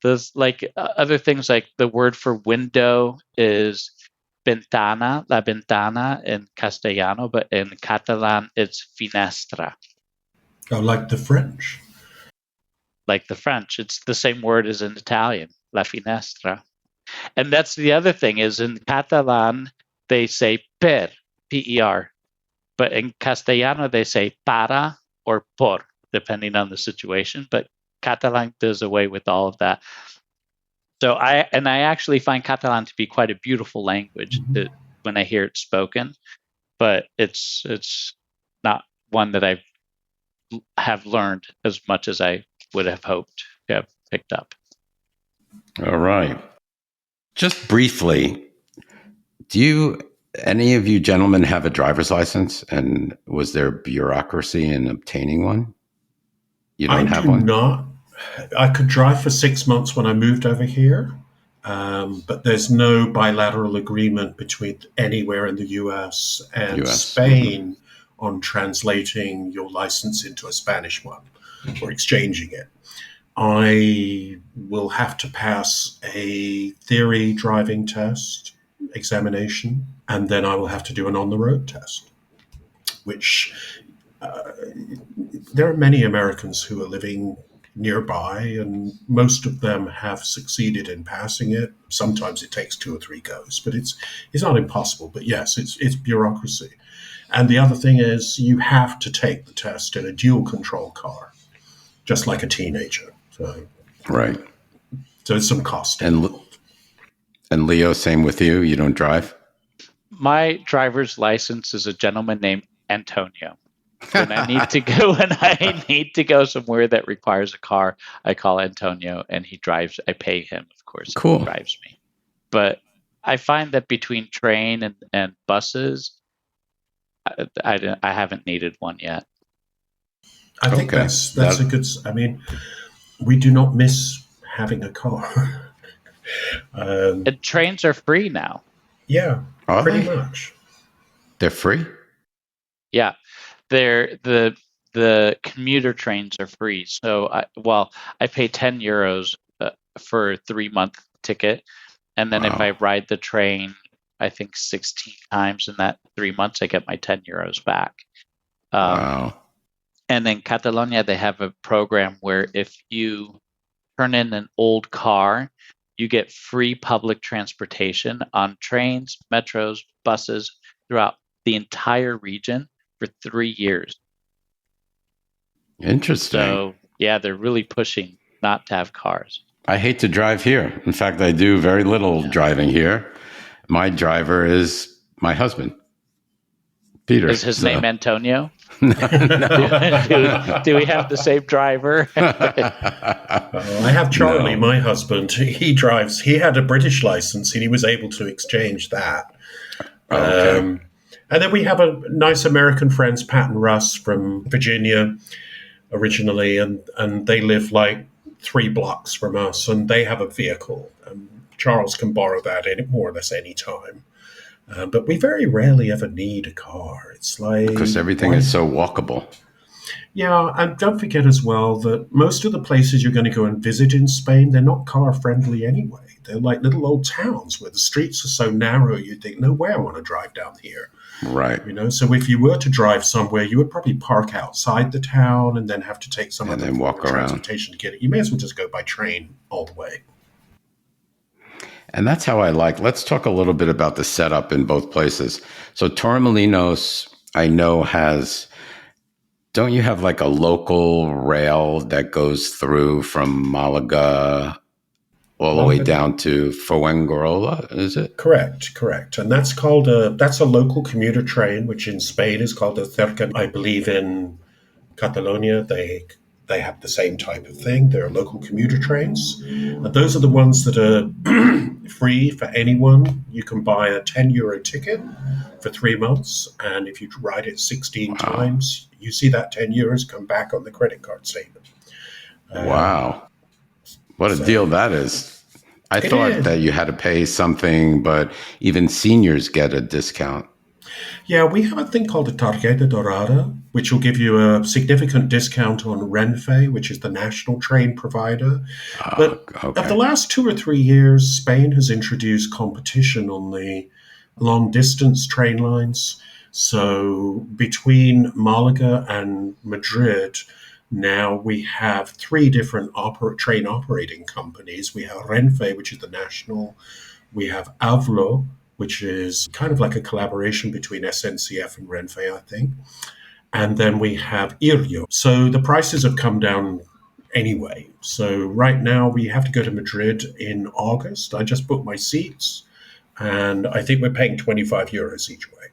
there's like other things like the word for window is ventana, la ventana in Castellano, but in Catalan it's finestra. Oh, like the French. Like the French, it's the same word as in Italian, la finestra. And that's the other thing is in Catalan they say per, P-E-R, but in Castellano they say para or por, depending on the situation. But Catalan does away with all of that. So I actually find Catalan to be quite a beautiful language when I hear it spoken, but it's not one that I have learned as much as I would have hoped to have picked up. All right. Just briefly, do you Any of you gentlemen have a driver's license? And was there bureaucracy in obtaining one? You don't have do one? not. I could drive for 6 months when I moved over here, but there's no bilateral agreement between anywhere in the US and US. Spain on translating your license into a Spanish one or exchanging it. I will have to pass a theory driving test examination, and then I will have to do an on-the-road test, which there are many Americans who are living nearby, and most of them have succeeded in passing it. Sometimes it takes 2 or 3 goes, but it's not impossible. But yes, it's bureaucracy. And the other thing is you have to take the test in a dual control car, just like a teenager. So Right. it's some cost. And Leo, same with you. You don't drive? My driver's license is a gentleman named Antonio. When I need to go somewhere that requires a car, I call Antonio and he drives. I pay him, of course. Cool. He drives me. But I find that between train and buses, I haven't needed one yet. I think that's a good. I mean, we do not miss having a car. And trains are free now. Yeah, Are pretty they? much. They're free? Yeah, the commuter trains are free. So I pay €10 for a 3-month ticket, and then if I ride the train, I think 16 times in that 3 months, I get my €10 back. Wow. And in Catalonia, they have a program where if you turn in an old car, you get free public transportation on trains, metros, buses throughout the entire region for 3 years. Interesting. So, yeah, they're really pushing not to have cars. I hate to drive here. In fact, I do very little driving here. My driver is my husband, Peter. Is his name Antonio? No. Do we have the same driver? I have Charlie, my husband. He drives. He had a British license and he was able to exchange that. Okay. And then we have a nice American friends, Pat and Russ from Virginia originally, and they live like 3 blocks from us, and they have a vehicle. Charles can borrow that in more or less any time. But we very rarely ever need a car. It's like... Because everything is so walkable. Yeah, and don't forget as well that most of the places you're going to go and visit in Spain, they're not car-friendly anyway. They're like little old towns where the streets are so narrow, you think, no way I want to drive down here. Right. So if you were to drive somewhere, you would probably park outside the town and then have to take some other walk around. Transportation to get it. You may as well just go by train all the way. And that's how I like. Let's talk a little bit about the setup in both places. So Torremolinos, I know don't you have like a local rail that goes through from Malaga all the way down to Fuengirola, is it? Correct. And that's a local commuter train, which in Spain is called a Cerca. I believe in Catalonia, they have the same type of thing. They're local commuter trains. And those are the ones that are free for anyone. You can buy a €10 ticket for 3 months. And if you ride it 16 times, you see that €10 come back on the credit card statement. Wow. What a deal that is. I thought that you had to pay something, but even seniors get a discount. Yeah, we have a thing called a Tarjeta Dorada, which will give you a significant discount on Renfe, which is the national train provider. But of the last 2 or 3 years, Spain has introduced competition on the long-distance train lines. So between Malaga and Madrid, now we have 3 different train operating companies. We have Renfe, which is the national. We have Avlo, which is kind of like a collaboration between SNCF and Renfe, I think. And then we have Iryo. So the prices have come down anyway. So right now we have to go to Madrid in August. I just booked my seats, and I think we're paying €25 each way.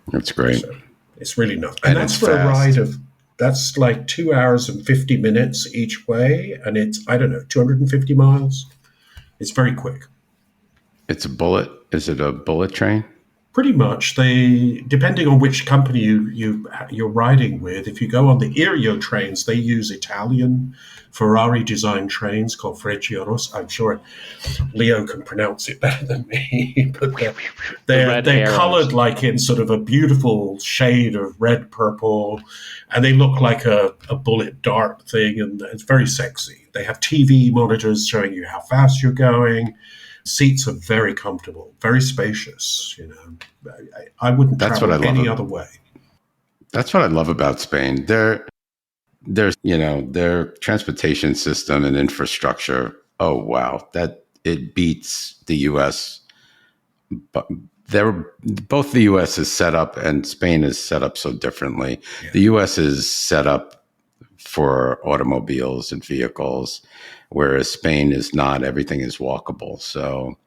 That's great. So it's really nothing. And that's for fast. That's like 2 hours and 50 minutes each way. And it's, 250 miles. It's very quick. It's a bullet. Is it a bullet train? Pretty much, they depending on which company you're riding with. If you go on the Irio trains, they use Italian Ferrari designed trains called Frecciarossa. I'm sure Leo can pronounce it better than me, but they're colored like in sort of a beautiful shade of red purple, and they look like a bullet dart thing, and it's very sexy. They have TV monitors showing you how fast you're going. Seats are very comfortable, very spacious. I wouldn't travel any other way. That's what I love about Spain. Their transportation system and infrastructure. Oh wow, that it beats the U.S. But both the U.S. is set up and Spain is set up so differently. Yeah. The U.S. is set up for automobiles and vehicles, whereas Spain is not. Everything is walkable. So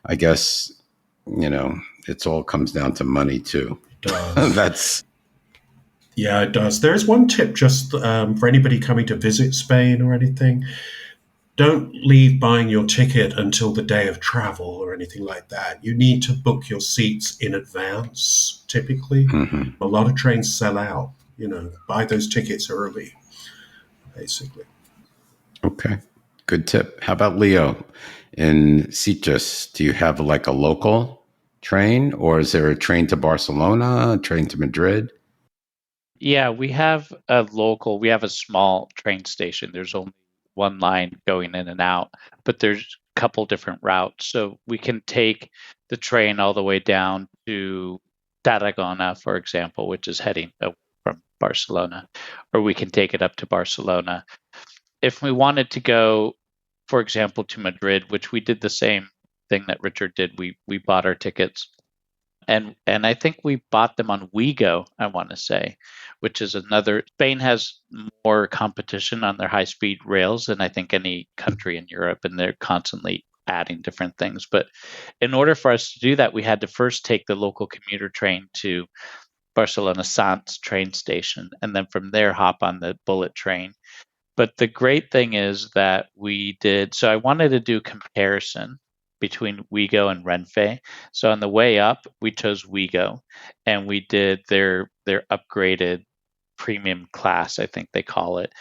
I guess, it all comes down to money too. It does. Yeah, it does. There's one tip just for anybody coming to visit Spain or anything. Don't leave buying your ticket until the day of travel or anything like that. You need to book your seats in advance, typically. Mm-hmm. A lot of trains sell out. Buy those tickets early, basically. Okay, good tip. How about Leo? In Sitges, do you have like a local train, or is there a train to Barcelona, a train to Madrid? Yeah, we have a small train station. There's only one line going in and out, but there's a couple different routes. So we can take the train all the way down to Tarragona, for example, which is heading from Barcelona, or we can take it up to Barcelona. If we wanted to go, for example, to Madrid, which we did the same thing that Richard did, we bought our tickets. And I think we bought them on Ouigo, I want to say, which is Spain has more competition on their high-speed rails than I think any country in Europe, and they're constantly adding different things. But in order for us to do that, we had to first take the local commuter train to Barcelona Sants train station, and then from there hop on the bullet train. But the great thing is that I wanted to do comparison between Ouigo and Renfe. So on the way up, we chose Ouigo, and we did their upgraded premium class, I think they call it.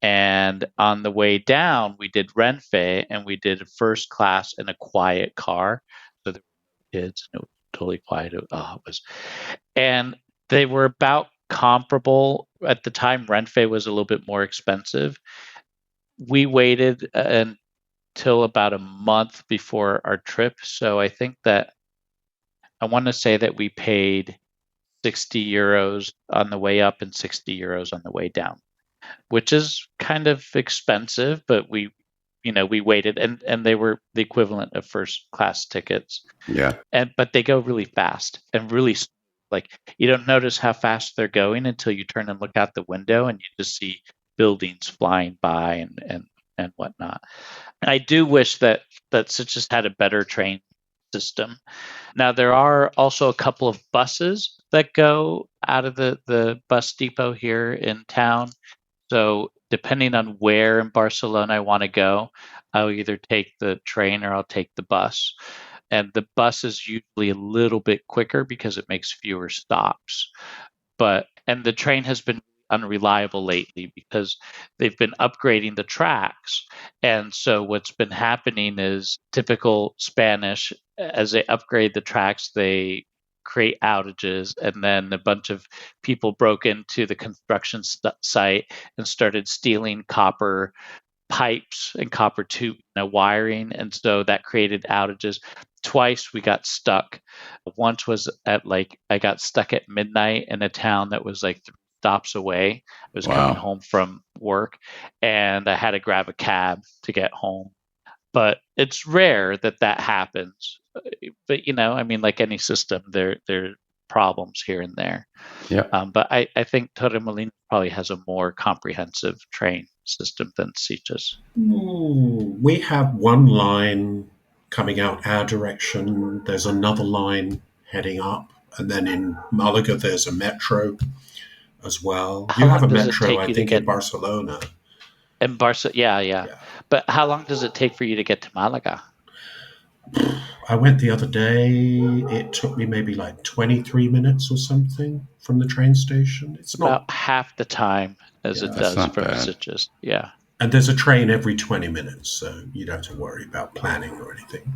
And on the way down, we did Renfe, and we did a first class in a quiet car. So there were kids, and it was totally quiet. And they were about comparable. At the time, Renfe was a little bit more expensive. We waited until about a month before our trip. So I think that I want to say that we paid 60 euros on the way up and 60 euros on the way down, which is kind of expensive, but we waited, and they were the equivalent of first class tickets. Yeah. But they go really fast and really, like, you don't notice how fast they're going until you turn and look out the window and you just see buildings flying by and whatnot. I do wish that Sitges had a better train system. Now, there are also a couple of buses that go out of the bus depot here in town. So depending on where in Barcelona I want to go, I'll either take the train or I'll take the bus. And the bus is usually a little bit quicker because it makes fewer stops. And the train has been unreliable lately because they've been upgrading the tracks. And so what's been happening is typical Spanish, as they upgrade the tracks, they create outages, and then a bunch of people broke into the construction site and started stealing copper pipes and copper tube wiring, and so that created outages. Twice we got stuck. Once was I got stuck at midnight in a town that was like 3 stops away. I was coming home from work, and I had to grab a cab to get home. But it's rare that happens. But like any system, there are problems here and there. Yeah. But I think Torremolinos probably has a more comprehensive train system than Sitges. We have one line coming out our direction. There's another line heading up, and then in Malaga there's a metro as well. You have a metro, I think, in Barcelona. In Barcelona, yeah. But how long does it take for you to get to Malaga? I went the other day. It took me maybe like 23 minutes or something from the train station. It's not, About half the time as it yeah. That's does not from bad. Sitges. Yeah. And there's a train every 20 minutes, so you don't have to worry about planning or anything.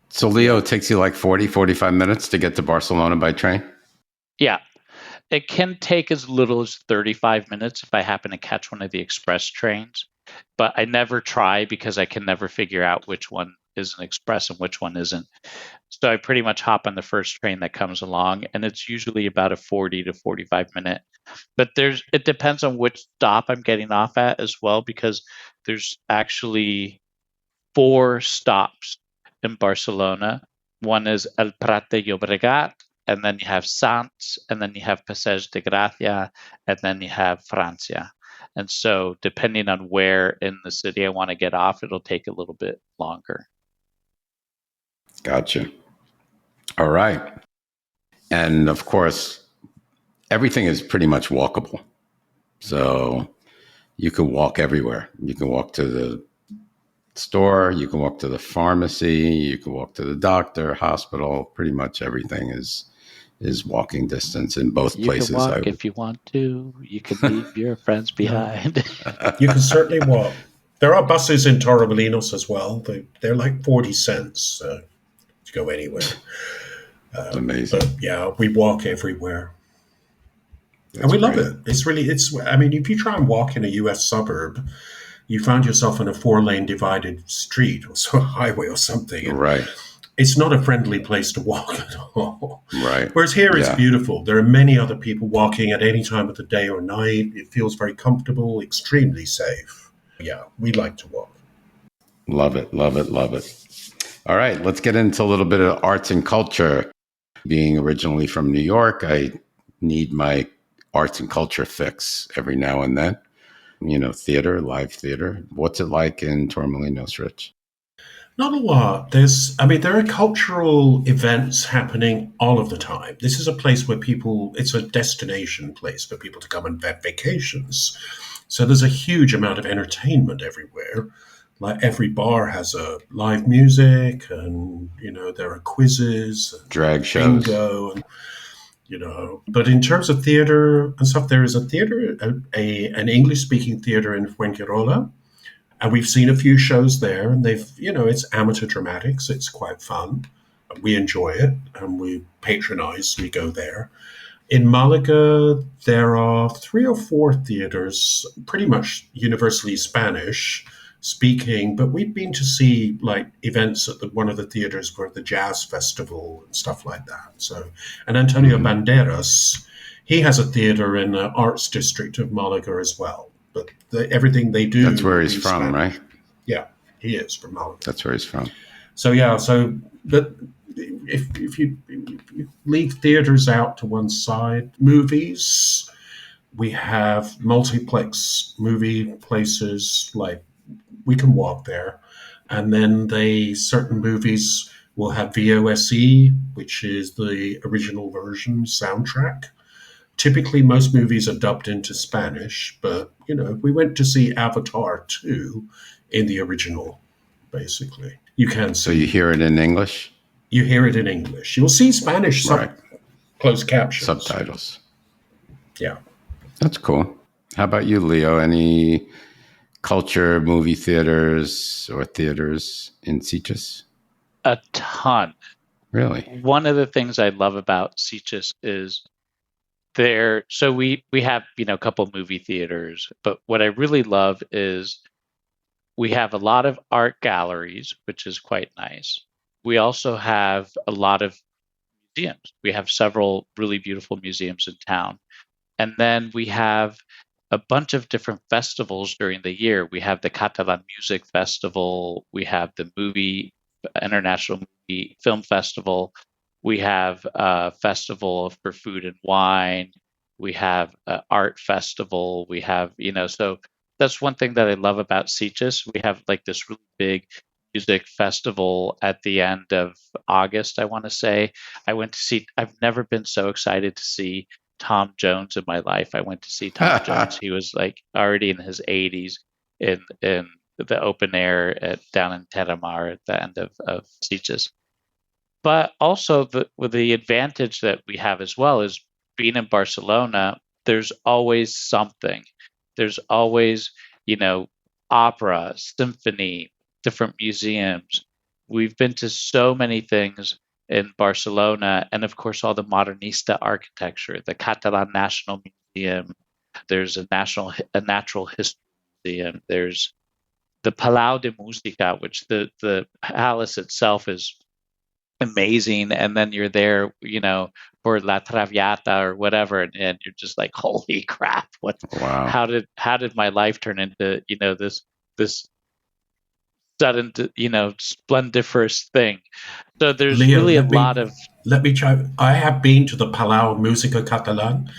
So, Leo, it takes you like 40, 45 minutes to get to Barcelona by train? Yeah. It can take as little as 35 minutes if I happen to catch one of the express trains, but I never try because I can never figure out which one is an express and which one isn't. So I pretty much hop on the first train that comes along, and it's usually about a 40 to 45 minute. But it depends on which stop I'm getting off at as well, because there's actually 4 stops in Barcelona. One is El Prat de Llobregat, and then you have Sants, and then you have Passeig de Gracia, and then you have Francia. And so depending on where in the city I want to get off, it'll take a little bit longer. Gotcha. All right. And of course, everything is pretty much walkable. So you can walk everywhere. You can walk to the store, you can walk to the pharmacy, you can walk to the doctor, hospital. Pretty much everything is walking distance in both You places. can walk if you want to. You can leave your friends behind. You can certainly walk. There are buses in Torremolinos as well. They're like 40 cents to go anywhere. It's amazing. But yeah, we walk everywhere. That's And we love great. it. I mean, if you try and walk in a US suburb, you find yourself on a 4-lane divided street or so highway or something. And Right. it's not a friendly place to walk at all. Right. Whereas here it's Yeah. beautiful. There are many other people walking at any time of the day or night. It feels very comfortable, extremely safe. Yeah, we like to walk. Love it. Love it. Love it. All right. Let's get into a little bit of arts and culture. Being originally from New York, I need my arts and culture fix every now and then. You know, theater, live theater. What's it like in Torremolinos, Rich? Not a lot. There are cultural events happening all of the time. This is a place where it's a destination place for people to come and have vacations. So there's a huge amount of entertainment everywhere. Like every bar has a live music, and there are quizzes, and Drag shows. bingo, and But in terms of theater and stuff, there is a theater, an English-speaking theater in Fuengirola, and we've seen a few shows there, and it's amateur dramatics. It's quite fun. We enjoy it, and we patronize. We go there. In Malaga, there are 3 or 4 theaters, pretty much universally Spanish speaking, but we've been to see like events at one of the theaters for the jazz festival and stuff like that. So, and Antonio Banderas, he has a theater in the arts district of Malaga as well. But everything they do, That's where he's from, Spanish. right? Yeah, he is from Malaga. That's where he's from. So yeah, but if you leave theaters out to one side, movies, we have multiplex movie places, like we can walk there, and then certain movies will have VOSE, which is the original version soundtrack. Typically, most movies are dubbed into Spanish, but if we went to see Avatar 2 in the original, basically, you can So see. you hear it in English? You hear it in English. You'll see Spanish Right. closed captions. Subtitles. Yeah. That's cool. How about you, Leo? Any culture, movie theaters or theaters in Sitges? A ton. Really? One of the things I love about Sitges is so we have, a couple movie theaters, but what I really love is we have a lot of art galleries, which is quite nice. We also have a lot of museums. We have several really beautiful museums in town. And then we have a bunch of different festivals during the year. We have the Catalan Music Festival. We have the International Movie Film Festival. We have a festival for food and wine. We have an art festival. We have, so that's one thing that I love about Sitges. We have like this really big music festival at the end of August, I want to say. I've never been so excited to see Tom Jones in my life. I went to see Tom Jones. He was like already in his 80s in the open air down in Terramar at the end of Sitges. But also with the advantage that we have as well is being in Barcelona, there's always something. There's always, opera, symphony, different museums. We've been to so many things in Barcelona, and of course all the modernista architecture, the Catalan National Museum. There's a natural history museum. There's the Palau de Música, which the palace itself is amazing, and then you're there, for La Traviata or whatever, and you're just like, holy crap! Wow. How did my life turn into this sudden splendiferous thing? So there's Leo, really a lot of. Let me chime. I have been to the Palau Música Catalan,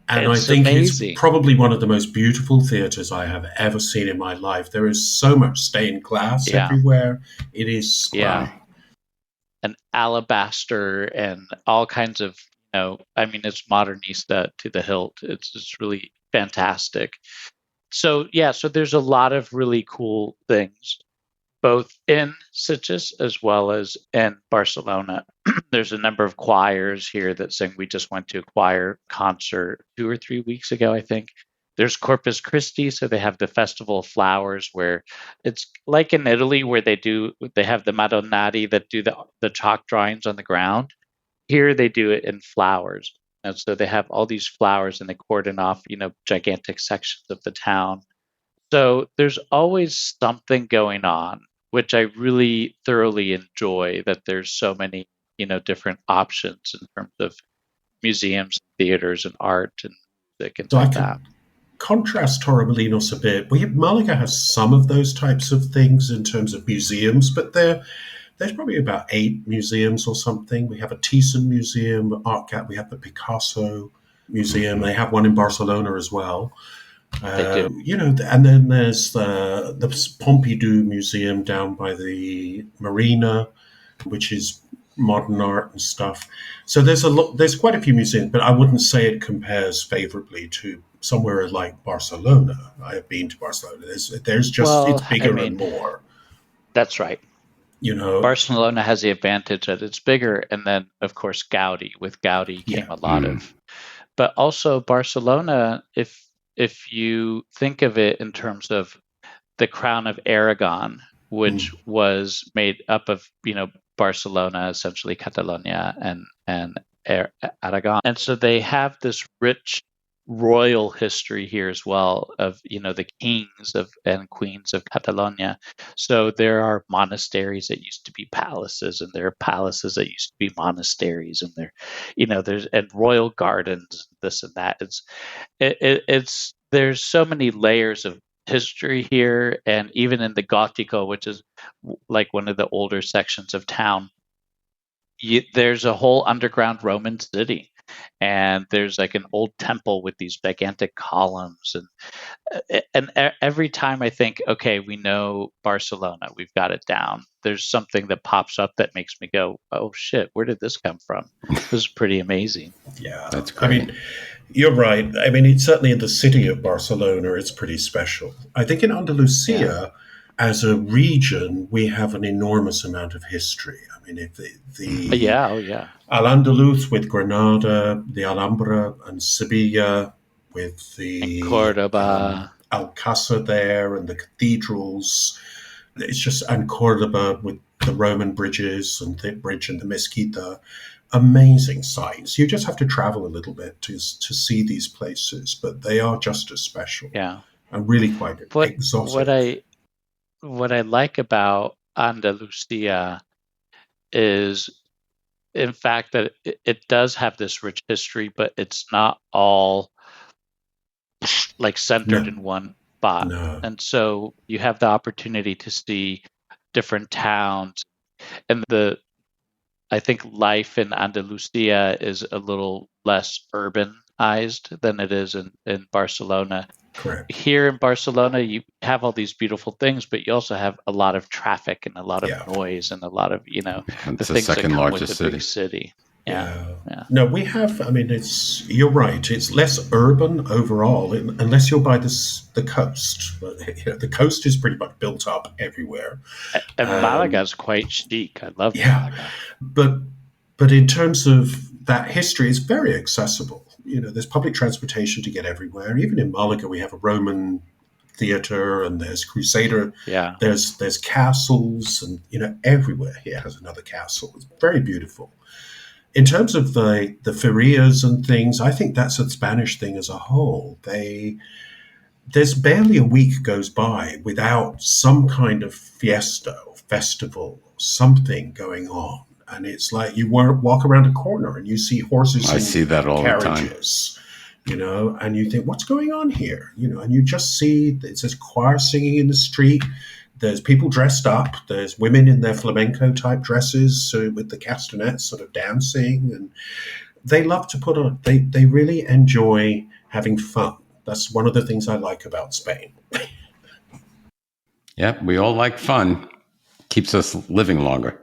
and I think amazing. It's probably one of the most beautiful theatres I have ever seen in my life. There is so much stained glass everywhere. It is stunning. And alabaster and all kinds of, it's modernista to the hilt. It's really fantastic. So there's a lot of really cool things, both in Sitges as well as in Barcelona. There's a number of choirs here that sing. We just went to a choir concert 2 or 3 weeks ago, I think. There's Corpus Christi, so they have the Festival of Flowers, where it's like in Italy, where they have the Madonnari that do the chalk drawings on the ground. Here they do it in flowers, and so they have all these flowers, and they cordon off, gigantic sections of the town. So there's always something going on, which I really thoroughly enjoy. That there's so many, different options in terms of museums, theaters, and art and music and like that. Contrast Torremolinos a bit. Malaga has some of those types of things in terms of museums, but there's probably about 8 museums or something. We have a Thyssen Museum, we have the Picasso Museum. They have one in Barcelona as well. And then there's the Pompidou Museum down by the marina, which is modern art and stuff. So there's quite a few museums, but I wouldn't say it compares favorably to somewhere like Barcelona. I have been to Barcelona. There's just it's bigger and more. That's right. Barcelona has the advantage that it's bigger, and then of course Gaudi. With Gaudi came a lot of, but also Barcelona. If you think of it in terms of the Crown of Aragon, which was made up of Barcelona, essentially Catalonia and Aragon, and so they have this rich royal history here as well of the kings and queens of Catalonia. So there are monasteries that used to be palaces, and there are palaces that used to be monasteries, and there's and royal gardens, this and that. It's there's so many layers of history here, and even in the Gótico, which is like one of the older sections of town, there's a whole underground Roman city. And there's like an old temple with these gigantic columns, and every time I think, okay, we know Barcelona, we've got it down, there's something that pops up that makes me go, oh shit, where did this come from? This is pretty amazing. Yeah, that's great. I mean, you're right. I mean, it's certainly in the city of Barcelona, it's pretty special. I think in Andalusia, as a region, we have an enormous amount of history. I mean, if Al-Andalus with Granada, the Alhambra and Sevilla with the Cordoba, Alcázar there, and the cathedrals. It's just, and Cordoba with the Roman bridges and the bridge and the Mezquita. Amazing sights. You just have to travel a little bit to see these places, but they are just as special. Yeah, and really quite exotic. What I like about Andalusia is, in fact, that it does have this rich history, but it's not all like centered in one spot. No. And so you have the opportunity to see different towns, and I think life in Andalusia is a little less urbanized than it is in Barcelona. Correct. Here in Barcelona, you have all these beautiful things, but you also have a lot of traffic and a lot of noise and a lot of, the things that come with a big city. Yeah. Yeah. No, we have. I mean, you're right. It's less urban overall, unless you're by the coast. But, the coast is pretty much built up everywhere. And Malaga's quite chic. I love Yeah, Malaga. but in terms of that history, it's very accessible. There's public transportation to get everywhere. Even in Malaga, we have a Roman theater, and there's Crusader. Yeah. There's castles, and everywhere here has another castle. It's very beautiful. In terms of the ferias and things, I think that's a Spanish thing as a whole. There's barely a week goes by without some kind of fiesta or festival, something going on. And it's like you walk around a corner and you see horses I see that all carriages, and you think, what's going on here? And you just see, it says choir singing in the street. There's people dressed up. There's women in their flamenco type dresses, with the castanets sort of dancing. And they love to put on, they really enjoy having fun. That's one of the things I like about Spain. Yeah, we all like fun. Keeps us living longer.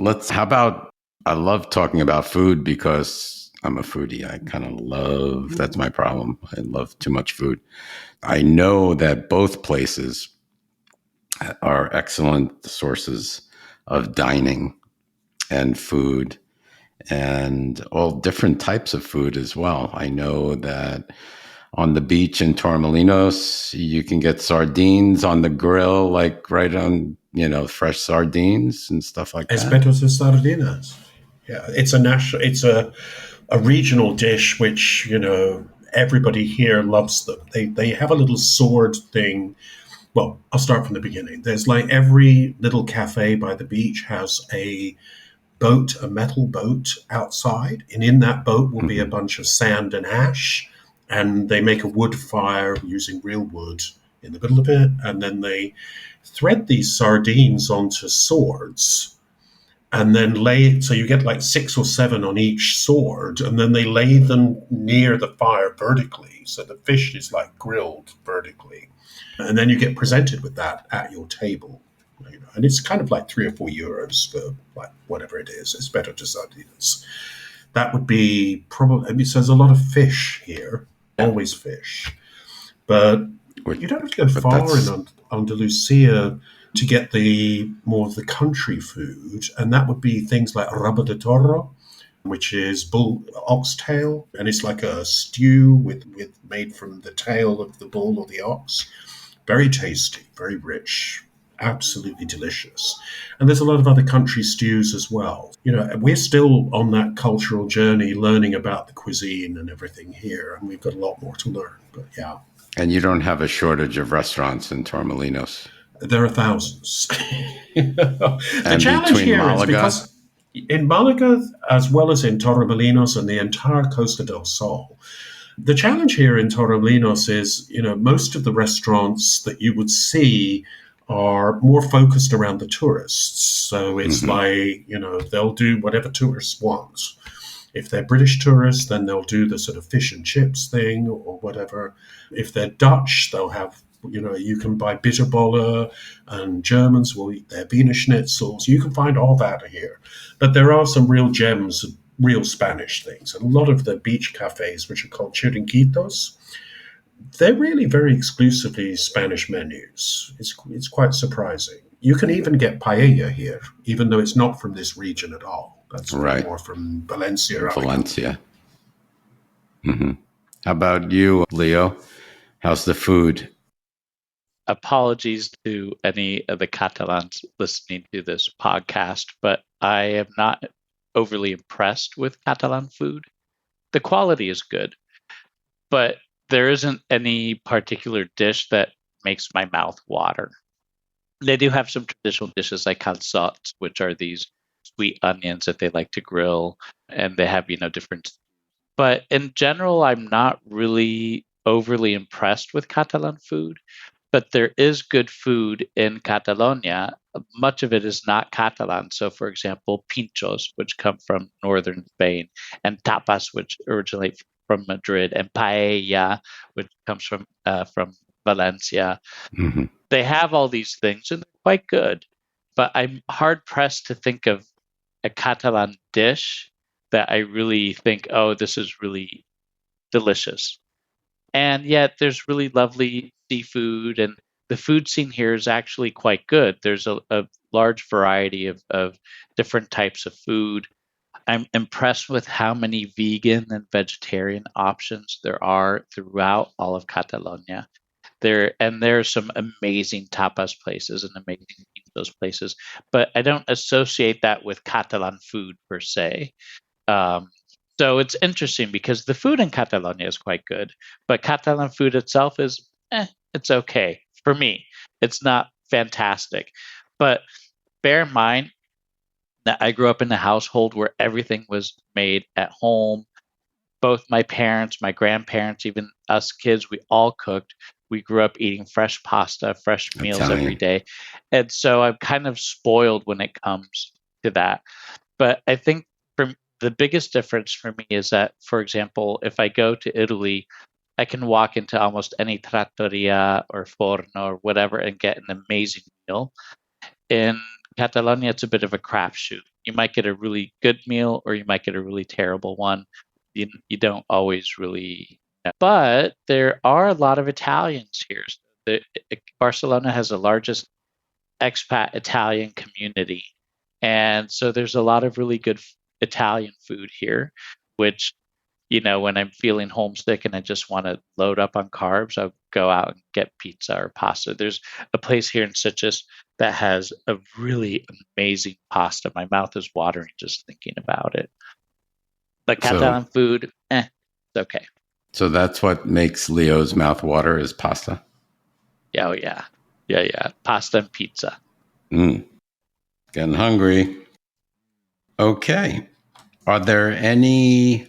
I love talking about food because I'm a foodie. I kind of love, that's my problem. I love too much food. I know that both places are excellent sources of dining and food, and all different types of food as well. I know that on the beach in Torremolinos, you can get sardines on the grill, like right on, fresh sardines and stuff like that. Espetos de sardinas. Yeah, it's a regional dish which, everybody here loves them. They have a little sword thing. Well, I'll start from the beginning. There's like every little cafe by the beach has a metal boat outside, and in that boat will be a bunch of sand and ash, and they make a wood fire using real wood in the middle of it, and then they thread these sardines onto swords, and then so you get like 6 or 7 on each sword, and then they lay them near the fire vertically, so the fish is like grilled vertically. And then you get presented with that at your table. And it's kind of like 3 or 4 euros for like whatever it is. It's better to sardines. That would be probably, so there's a lot of fish here, always fish. But you don't have to go far in Andalusia to get more of the country food. And that would be things like rabo de toro, which is oxtail. And it's like a stew made from the tail of the bull or the ox. Very tasty, very rich, absolutely delicious. And there's a lot of other country stews as well. We're still on that cultural journey, learning about the cuisine and everything here, and we've got a lot more to learn. But yeah. And you don't have a shortage of restaurants in Torremolinos. There are thousands. The challenge here is because in Malaga, as well as in Torremolinos and the entire Costa del Sol, the challenge here in Torremolinos is, most of the restaurants that you would see are more focused around the tourists. So it's like, they'll do whatever tourists want. If they're British tourists, then they'll do the sort of fish and chips thing or whatever. If they're Dutch, they'll have, you can buy bitterballen, and Germans will eat their Wiener schnitzels. You can find all that here. But there are some real gems of real Spanish things. And a lot of the beach cafes, which are called chiringuitos, they're really very exclusively Spanish menus. It's quite surprising. You can even get paella here, even though it's not from this region at all. That's more from Valencia. Valencia. Mm-hmm. How about you, Leo? How's the food? Apologies to any of the Catalans listening to this podcast, but I am not overly impressed with Catalan food. The quality is good, but there isn't any particular dish that makes my mouth water. They do have some traditional dishes like calçots, which are these sweet onions that they like to grill, and they have, different. But in general, I'm not really overly impressed with Catalan food. But there is good food in Catalonia. Much of it is not Catalan. So, for example, pinchos, which come from northern Spain, and tapas, which originate from Madrid, and paella, which comes from Valencia. Mm-hmm. They have all these things, and they're quite good. But I'm hard pressed to think of a Catalan dish that I really think, oh, this is really delicious. And yet there's really lovely seafood, and the food scene here is actually quite good. There's a large variety of different types of food. I'm impressed with how many vegan and vegetarian options there are throughout all of Catalonia. There are some amazing tapas places and amazing those places, but I don't associate that with Catalan food per se. Um, so it's interesting because the food in Catalonia is quite good, but Catalan food itself is, it's okay for me. It's not fantastic, but bear in mind that I grew up in a household where everything was made at home. Both my parents, my grandparents, even us kids, we all cooked. We grew up eating fresh pasta, fresh meals every day. And so I'm kind of spoiled when it comes to that. But I think the biggest difference for me is that, for example, if I go to Italy, I can walk into almost any trattoria or forno or whatever and get an amazing meal. In Catalonia, it's a bit of a crapshoot. You might get a really good meal or you might get a really terrible one. You don't always really know. But there are a lot of Italians here. Barcelona has the largest expat Italian community. And so there's a lot of really good Italian food here, which, when I'm feeling homesick and I just want to load up on carbs, I'll go out and get pizza or pasta. There's a place here in Sitges that has a really amazing pasta. My mouth is watering just thinking about it. But Catalan food, it's okay. So that's what makes Leo's mouth water is pasta? Oh, yeah. Yeah. Pasta and pizza. Getting hungry. Okay. Are there any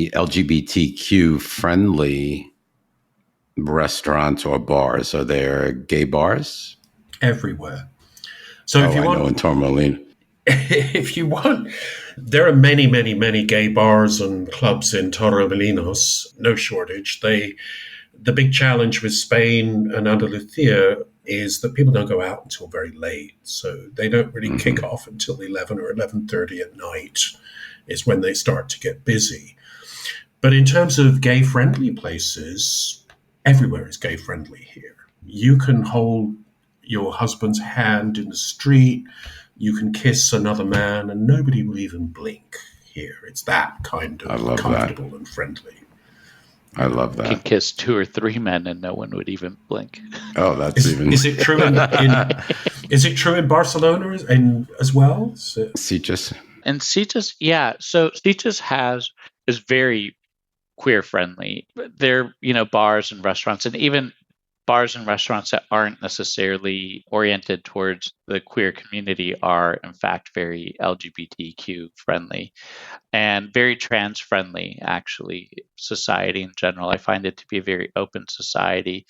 LGBTQ friendly restaurants or bars? Are there gay bars? Everywhere. So if you want, I know in Torremolinos. If you want, there are many, many, many gay bars and clubs in Torremolinos, no shortage. The big challenge with Spain and Andalusia is that people don't go out until very late. So they don't really kick off until 11 or 11:30 at night is when they start to get busy. But in terms of gay-friendly places, everywhere is gay-friendly here. You can hold your husband's hand in the street, you can kiss another man, and nobody will even blink here. It's that kind of comfortable and friendly. I love that. You can kiss 2 or 3 men and no one would even blink. Oh, that's Is it true is it true in Barcelona as well? Sitges. And Sitges, yeah. So Sitges is very queer friendly. There, bars and restaurants, and even bars and restaurants that aren't necessarily oriented towards the queer community are, in fact, very LGBTQ friendly and very trans friendly, actually, society in general. I find it to be a very open society.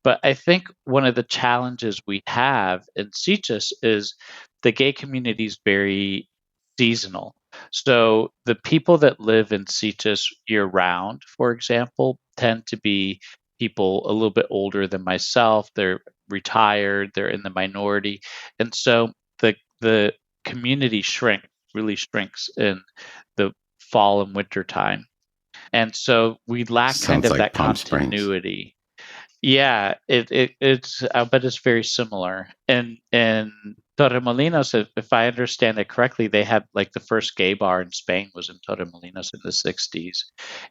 But I think one of the challenges we have in Sitges is the gay community is very seasonal. So the people that live in Sitges year round, for example, tend to be people a little bit older than myself. They're retired, they're in the minority. And so the community really shrinks in the fall and winter time. And so we lack kind of that continuity. Yeah, it's but it's very similar. And Torremolinos, if I understand it correctly, they had like the first gay bar in Spain was in Torremolinos in the 60s.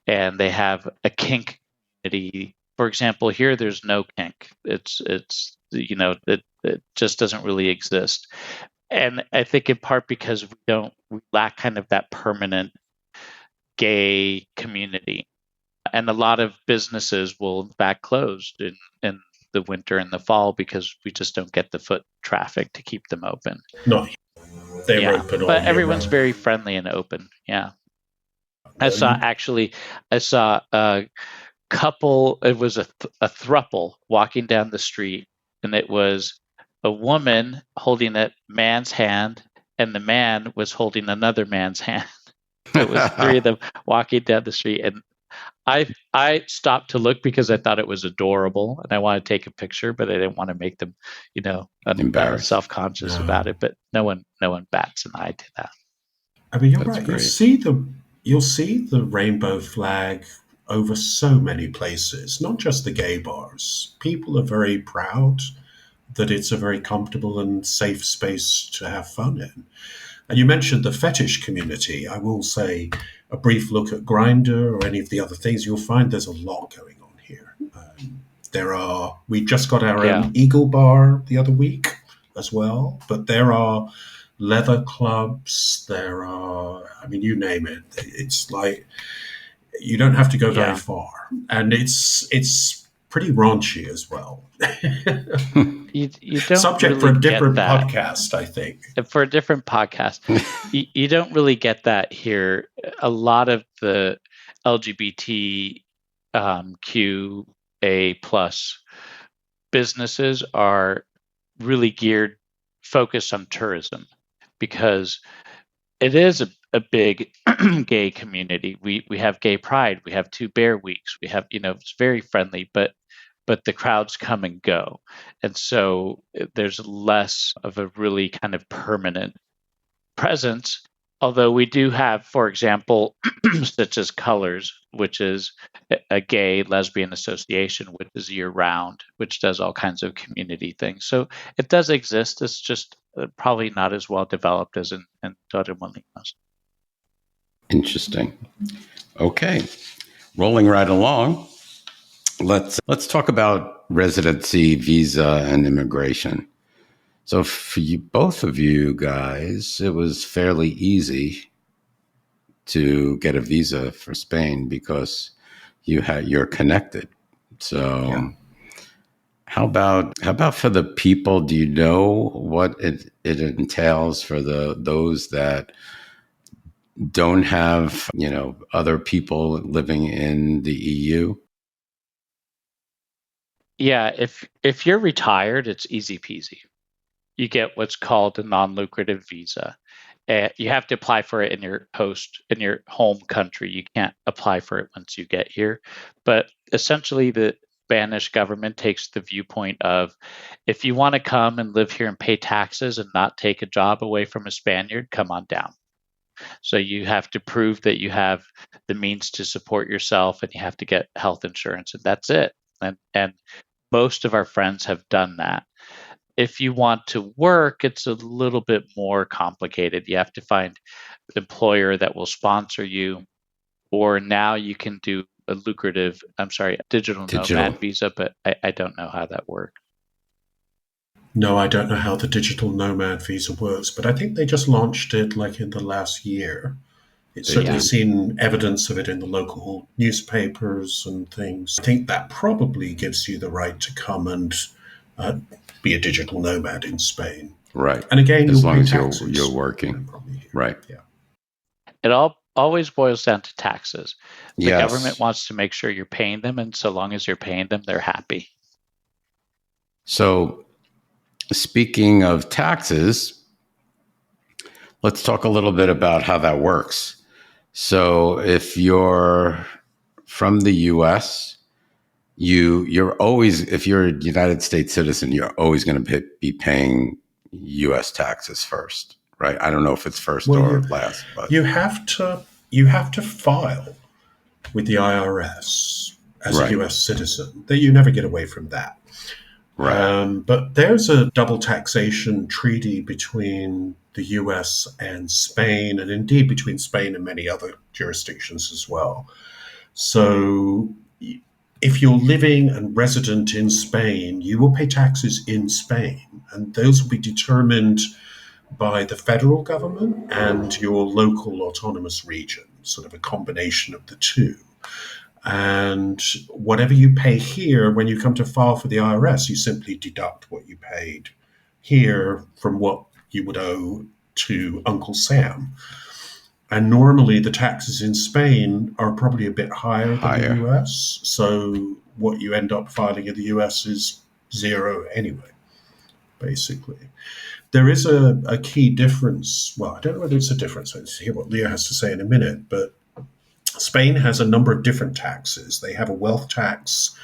And they have a kink community. For example, here there's no kink. It just doesn't really exist. And I think in part because we lack kind of that permanent gay community. And a lot of businesses will in fact close in the winter and the fall because we just don't get the foot traffic to keep them open. No, they're open. But everyone's very friendly and open. Yeah. I saw a couple, it was a throuple walking down the street, and it was a woman holding a man's hand and the man was holding another man's hand. It was 3 of them walking down the street, and I stopped to look because I thought it was adorable and I wanted to take a picture, but I didn't want to make them, embarrassed, self-conscious about it. But no one bats an eye to that. I mean, you're That's right. great. You'll see the rainbow flag over so many places, not just the gay bars. People are very proud that it's a very comfortable and safe space to have fun in. And you mentioned the fetish community. I will say a brief look at Grindr or any of the other things, you'll find there's a lot going on here. We just got our Yeah. own Eagle Bar the other week as well, but there are leather clubs, I mean, you name it. It's like, you don't have to go very Yeah. far. And it's pretty raunchy as well. You don't Subject for really a get different that podcast, I think. for a different podcast. You don't really get that here. A lot of the LGBT QA plus businesses are really focused on tourism because it is a big gay community. We have gay pride. We have 2 bear weeks. We have, it's very friendly, but the crowds come and go. And so there's less of a really kind of permanent presence. Although we do have, for example, such as Colors, which is a gay lesbian association, which is year round, which does all kinds of community things. So it does exist. It's just probably not as well developed as in Torremolinos. Interesting. Okay, rolling right along. Let's talk about residency, visa, and immigration. So for you, both of you guys, it was fairly easy to get a visa for Spain because you're connected. So Yeah. how about for the people? Do you know what it entails for those that don't have, other people living in the EU? Yeah, if you're retired, it's easy peasy. You get what's called a non-lucrative visa. You have to apply for it in your home country. You can't apply for it once you get here. But essentially, the Spanish government takes the viewpoint of if you want to come and live here and pay taxes and not take a job away from a Spaniard, come on down. So you have to prove that you have the means to support yourself and you have to get health insurance, and that's it. And most of our friends have done that. If you want to work, it's a little bit more complicated. You have to find an employer that will sponsor you, or now you can do a digital nomad visa, but I don't know how that works. No, I don't know how the digital nomad visa works, but I think they just launched it like in the last year. It's certainly seen evidence of it in the local newspapers and things. I think that probably gives you the right to come and be a digital nomad in Spain. Right. And again, as you'll long pay as taxes. you're working. Right. Yeah. It always boils down to taxes. The Yes. government wants to make sure you're paying them, and so long as you're paying them, they're happy. So speaking of taxes, let's talk a little bit about how that works. So if you're from the US, you're always, if you're a United States citizen, you're always going to be paying US taxes first, right? I don't know if it's first or last, but you have to file with the IRS as a US citizen. That you never get away from that. Right. But there's a double taxation treaty between the US and Spain, and indeed between Spain and many other jurisdictions as well. So if you're living and resident in Spain, you will pay taxes in Spain, and those will be determined by the federal government and your local autonomous region, sort of a combination of the two. And whatever you pay here, when you come to file for the IRS, you simply deduct what you paid here from what you would owe to Uncle Sam. And normally the taxes in Spain are probably a bit higher than the US. So what you end up filing in the US is zero anyway, basically. There is a key difference. Well, I don't know whether it's a difference. Let's hear what Leo has to say in a minute. But Spain has a number of different taxes. They have a wealth tax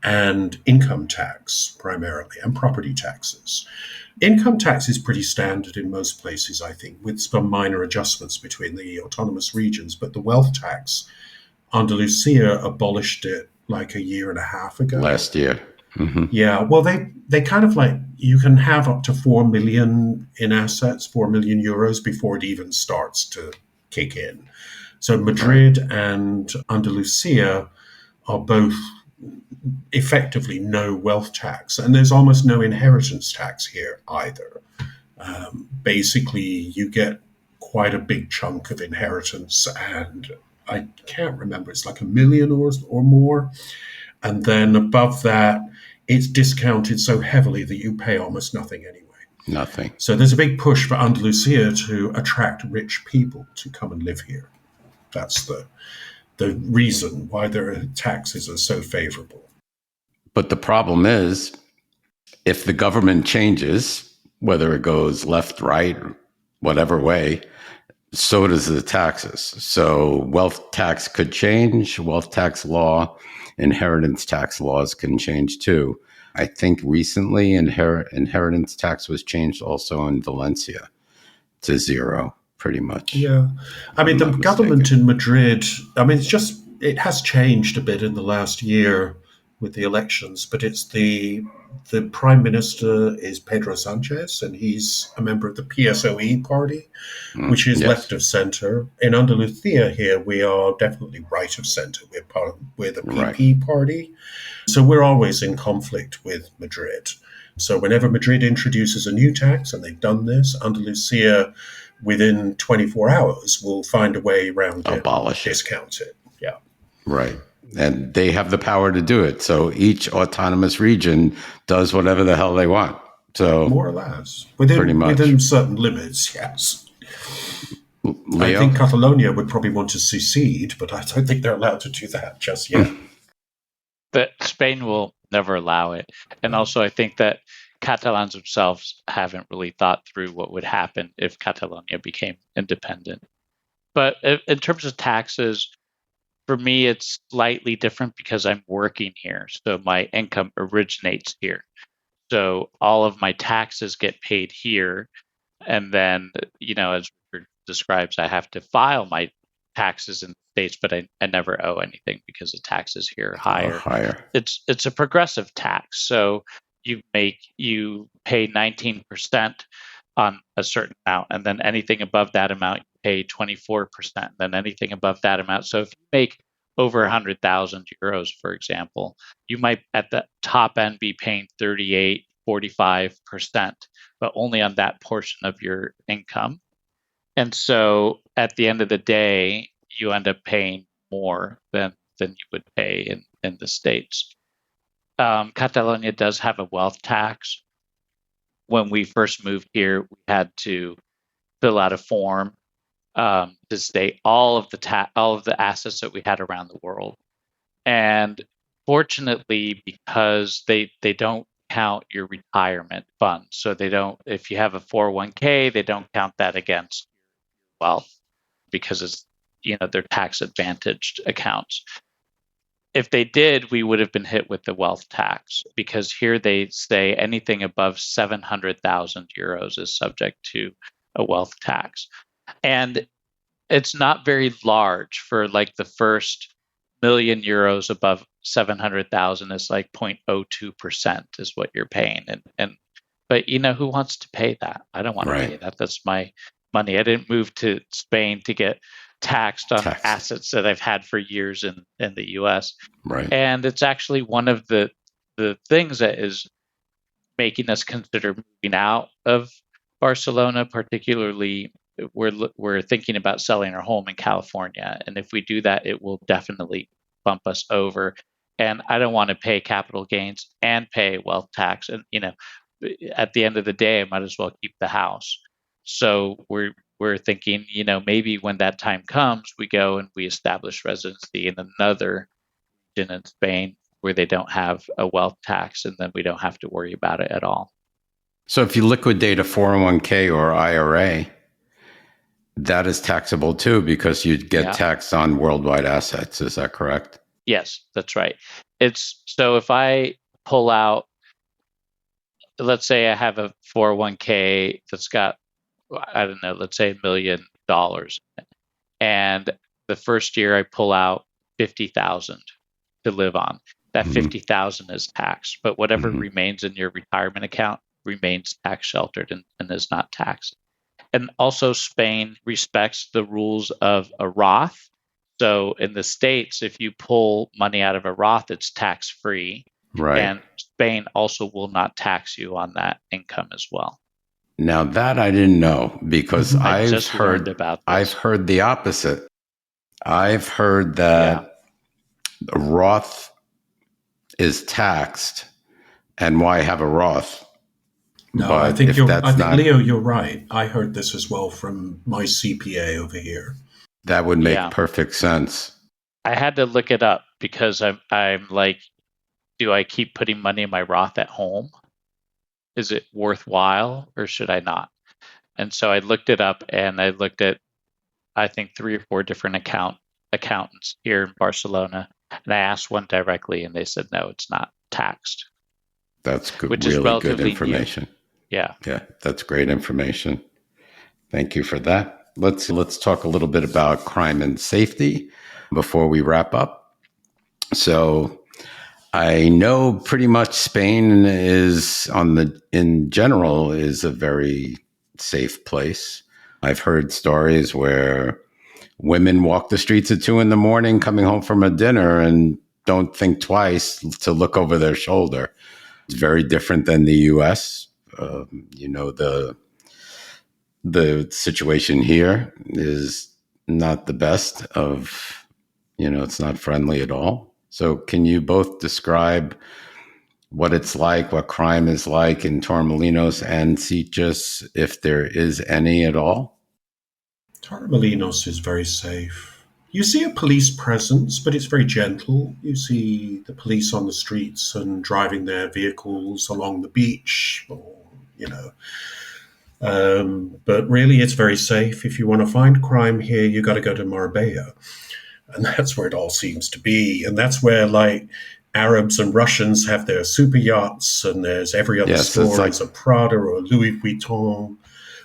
and income tax primarily, and property taxes. Income tax is pretty standard in most places, I think, with some minor adjustments between the autonomous regions. But the wealth tax, Andalusia abolished it like a year and a half ago. Last year. Mm-hmm. Yeah, well, they kind of like, you can have up to 4 million in assets, 4 million euros before it even starts to kick in. So Madrid and Andalusia are both effectively no wealth tax, and there's almost no inheritance tax here either. Basically, you get quite a big chunk of inheritance, and I can't remember, it's like 1 million or more. And then above that, it's discounted so heavily that you pay almost nothing anyway. Nothing. So there's a big push for Andalusia to attract rich people to come and live here. That's the reason why their taxes are so favorable. But the problem is, if the government changes, whether it goes left, right, whatever way, so does the taxes. So wealth tax could change, wealth tax law, inheritance tax laws can change too. I think recently inheritance tax was changed also in Valencia to zero, pretty much. Yeah. I mean, the government in Madrid, I mean, it has changed a bit in the last year with the elections, but it's the prime minister is Pedro Sanchez, and he's a member of the PSOE party, which is left of center. In Andalusia here, we are definitely right of center. We're the PP party. So we're always in conflict with Madrid. So whenever Madrid introduces a new tax, and they've done this, Andalusia within 24 hours will find a way around it, abolish it, discount it. Yeah. Right. And they have the power to do it. So each autonomous region does whatever the hell they want. So more or less. Within certain limits, yes. Leo? I think Catalonia would probably want to secede, but I don't think they're allowed to do that just yet. That Spain will never allow it. And also I think that Catalans themselves haven't really thought through what would happen if Catalonia became independent. But in terms of taxes, for me, it's slightly different because I'm working here. So my income originates here. So all of my taxes get paid here. And then, as Richard describes, I have to file my taxes in the States, but I never owe anything because the taxes here are higher. It's a progressive tax. So you pay 19% on a certain amount, and then anything above that amount, you pay 24%, then anything above that amount. So if you make over 100,000 euros, for example, you might at the top end be paying 38, 45%, but only on that portion of your income. And so at the end of the day, you end up paying more than you would pay in the States. Catalonia does have a wealth tax. When we first moved here, we had to fill out a form to state all of the assets that we had around the world. And fortunately, because they don't count your retirement fund, so they don't. If you have a 401k, they don't count that against wealth because it's they're tax advantaged accounts. If they did, we would have been hit with the wealth tax because here they say anything above 700,000 euros is subject to a wealth tax. And it's not very large for like the first million euros above 700,000 is like 0.02% is what you're paying. But who wants to pay that? I don't want to pay that. That's my money. I didn't move to Spain to get taxed on assets that I've had for years in the US. Right. And it's actually one of the things that is making us consider moving out of Barcelona, particularly we're thinking about selling our home in California. And if we do that, it will definitely bump us over. And I don't want to pay capital gains and pay wealth tax. And, at the end of the day, I might as well keep the house. So we're thinking, maybe when that time comes, we go and we establish residency in another region in Spain where they don't have a wealth tax, and then we don't have to worry about it at all. So if you liquidate a 401k or IRA, that is taxable too because you'd get taxed on worldwide assets. Is that correct? Yes, that's right. It's so if I pull out, let's say I have a 401k that's got, I don't know, let's say $1 million, and the first year I pull out 50,000 to live on. That 50,000 is taxed, but whatever remains in your retirement account remains tax sheltered and is not taxed. And also, Spain respects the rules of a Roth. So in the States, if you pull money out of a Roth, it's tax free. Right. And Spain also will not tax you on that income as well. Now that I didn't know, because I've heard the opposite. I've heard that Roth is taxed, and why have a Roth? No, but I think Leo, you're right. I heard this as well from my CPA over here. That would make perfect sense. I had to look it up because I'm like, do I keep putting money in my Roth at home? Is it worthwhile or should I not? And so I looked it up, and I looked at, I think, 3 or 4 different accountants here in Barcelona, and I asked one directly, and they said no, it's not taxed. That's good, which really is relatively good information. Yeah, that's great information. Thank you for that. Let's talk a little bit about crime and safety before we wrap up. So I know pretty much Spain is in general is a very safe place. I've heard stories where women walk the streets at 2 a.m. coming home from a dinner and don't think twice to look over their shoulder. It's very different than the U.S. The situation here is not the best of, it's not friendly at all. So can you both describe what it's like, what crime is like in Torremolinos and Sitges, if there is any at all? Torremolinos is very safe. You see a police presence, but it's very gentle. You see the police on the streets and driving their vehicles along the beach, or, but really it's very safe. If you want to find crime here, you got to go to Marbella. And that's where it all seems to be. And that's where, like, Arabs and Russians have their super yachts, and there's every other store is a Prada or a Louis Vuitton.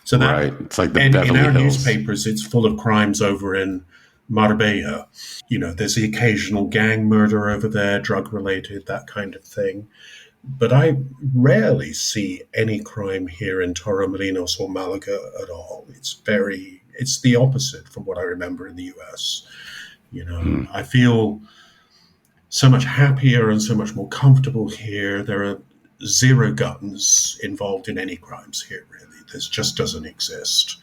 So that, it's like the Beverly in our Hills. newspapers, it's full of crimes over in Marbella. There's the occasional gang murder over there, drug-related, that kind of thing. But I rarely see any crime here in Torremolinos or Malaga at all. It's the opposite from what I remember in the US. I feel so much happier and so much more comfortable here. There are 0 guns involved in any crimes here, really. This just doesn't exist.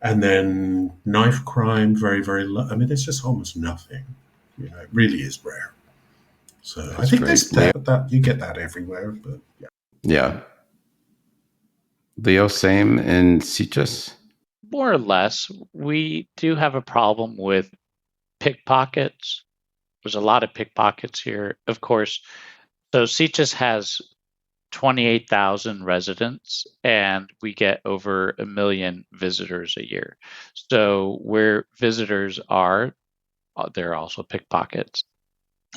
And then knife crime, very, very low. I mean, there's just almost nothing. It really is rare. So I think there's that you get that everywhere, but yeah. Yeah. Leo, same in Sitges? More or less. We do have a problem with pickpockets. There's a lot of pickpockets here, of course. So Sitges has 28,000 residents, and we get over 1 million visitors a year. So where visitors are, there are also pickpockets.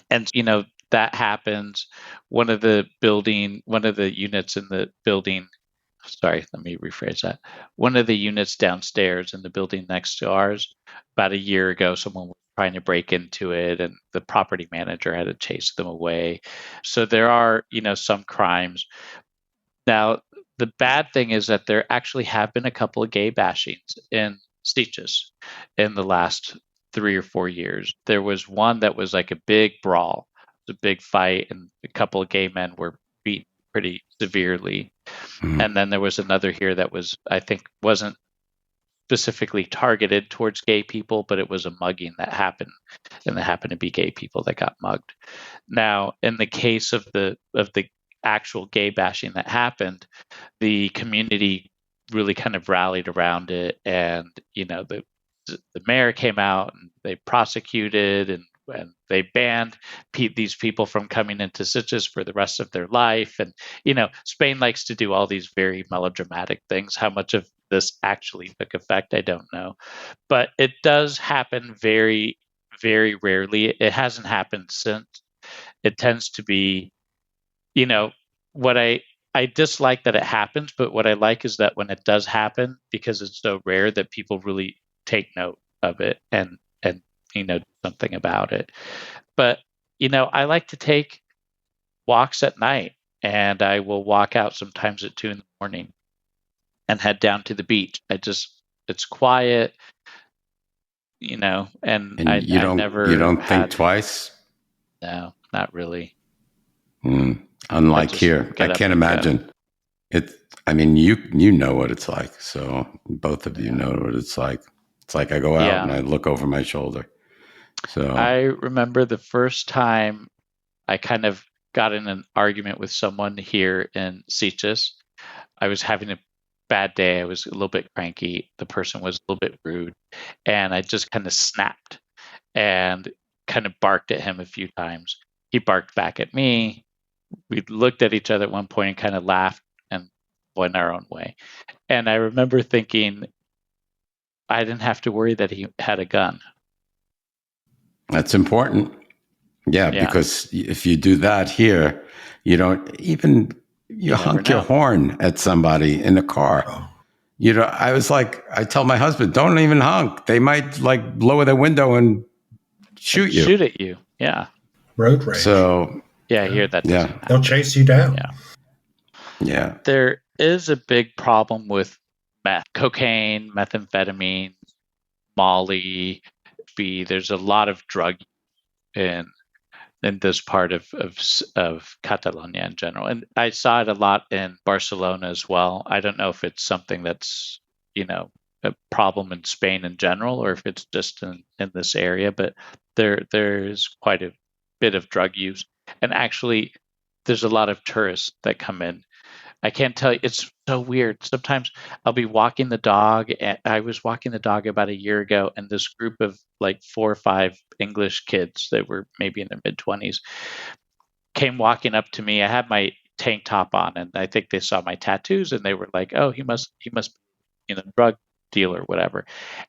And, that happens. One of the units in the building, sorry, let me rephrase that. One of the units downstairs in the building next to ours, about a year ago, someone was trying to break into it, and the property manager had to chase them away. So there are, some crimes. Now, the bad thing is that there actually have been a couple of gay bashings in Sitges in the last 3 or 4 years. There was one that was like a big brawl, a big fight, and a couple of gay men were beaten pretty severely. And then there was another here that wasn't specifically targeted towards gay people, but it was a mugging that happened, and there happened to be gay people that got mugged. Now, in the case of the actual gay bashing that happened, the community really kind of rallied around it, and the mayor came out and they prosecuted and they banned these people from coming into Sitges for the rest of their life. And, Spain likes to do all these very melodramatic things. How much of this actually took effect, I don't know. But it does happen very, very rarely. It hasn't happened since. It tends to be, what I dislike that it happens, but what I like is that when it does happen, because it's so rare, that people really take note of it and do something about it. But I like to take walks at night, and I will walk out sometimes at 2 a.m. and head down to the beach. It's quiet, and And you don't think twice? No, not really. Unlike here, I can't imagine it. I mean, you know what it's like. So both of you know what it's like. It's like I go out and I look over my shoulder. So I remember the first time I kind of got in an argument with someone here in Sitges. I was having a bad day. I was a little bit cranky. The person was a little bit rude, and I just kind of snapped and kind of barked at him a few times. He barked back at me. We looked at each other at one point and kind of laughed and went our own way. And I remember thinking, I didn't have to worry that he had a gun. That's important. Yeah, because if you do that here, you don't even, you honk your horn at somebody in the car. I tell my husband, don't even honk. They might lower their window and shoot you. Shoot at you. Yeah. Road rage. So I hear that. They'll chase you down. Yeah. There is a big problem with meth, cocaine, methamphetamine, Molly, speed. There's a lot of drug in this part of Catalonia in general, and I saw it a lot in Barcelona as well. I don't know if it's something that's a problem in Spain in general, or if it's just in this area, but there's quite a bit of drug use. And actually, there's a lot of tourists that come in. I can't tell you, it's so weird. Sometimes I'll be walking the dog, and I was walking the dog about a year ago, and this group of 4 or 5 English kids that were maybe in their mid-20s came walking up to me. I had my tank top on, and I think they saw my tattoos, and they were like, "Oh, he must be a drug dealer, or whatever."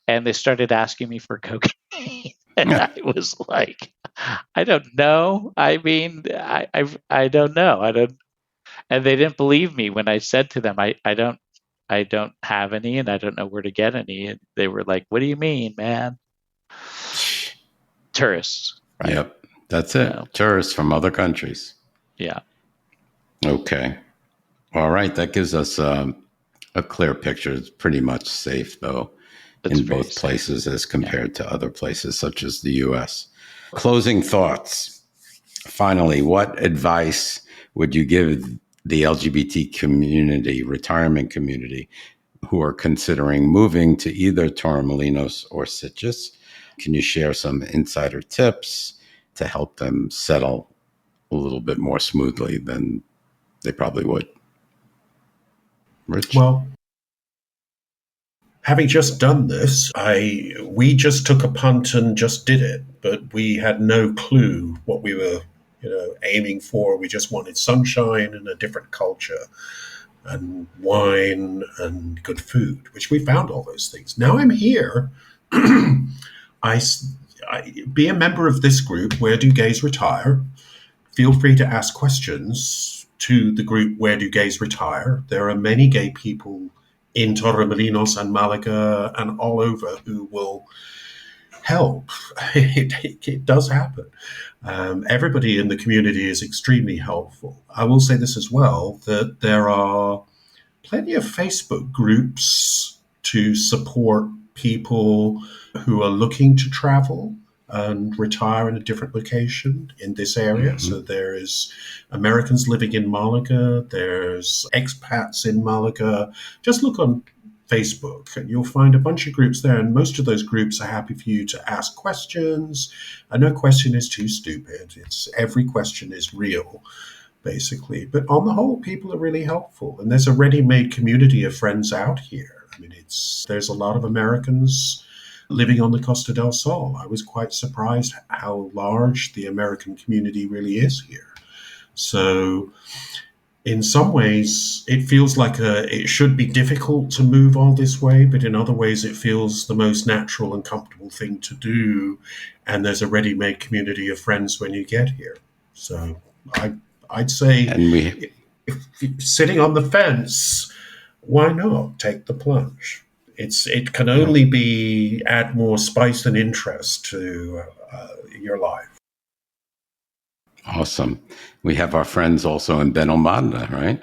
And they started asking me for cocaine. And I was like, I don't know. I mean, I don't know. And they didn't believe me when I said to them, I don't have any, and I don't know where to get any. And they were like, "What do you mean, man?" Tourists. Right? Yep. That's it. Tourists from other countries. Yeah. Okay. All right. That gives us a clear picture. It's pretty much safe, though, in both places as compared to other places such as the U.S. Closing thoughts. Finally, what advice would you give the LGBT community, retirement community, who are considering moving to either Torremolinos or Sitges? Can you share some insider tips to help them settle a little bit more smoothly than they probably would? Rich? Well, having just done this, we just took a punt and just did it, but we had no clue what we were aiming for. We just wanted sunshine and a different culture and wine and good food, which we found all those things. Now I'm here. I be a member of this group, Where Do Gays Retire? Feel free to ask questions to the group, Where Do Gays Retire? There are many gay people in Torremolinos and Malaga and all over who will help. It does happen. Everybody in the community is extremely helpful. I will say this as well, that there are plenty of Facebook groups to support people who are looking to travel and retire in a different location in this area. Mm-hmm. So there is Americans living in Malaga, there's expats in Malaga. Just look on Facebook and you'll find a bunch of groups there, and most of those groups are happy for you to ask questions, and no question is too stupid. Every question is real, basically. But on the whole, people are really helpful, and there's a ready-made community of friends out here. I mean, there's a lot of Americans living on the Costa del Sol. I was quite surprised how large the American community really is here. So In some ways, it feels like it should be difficult to move all this way, but in other ways, it feels the most natural and comfortable thing to do. And there's a ready-made community of friends when you get here. So I'd say, And we, if you're sitting on the fence, why not take the plunge? It can only be add more spice and interest to your life. awesome. We have our friends also in Benalmádena, right?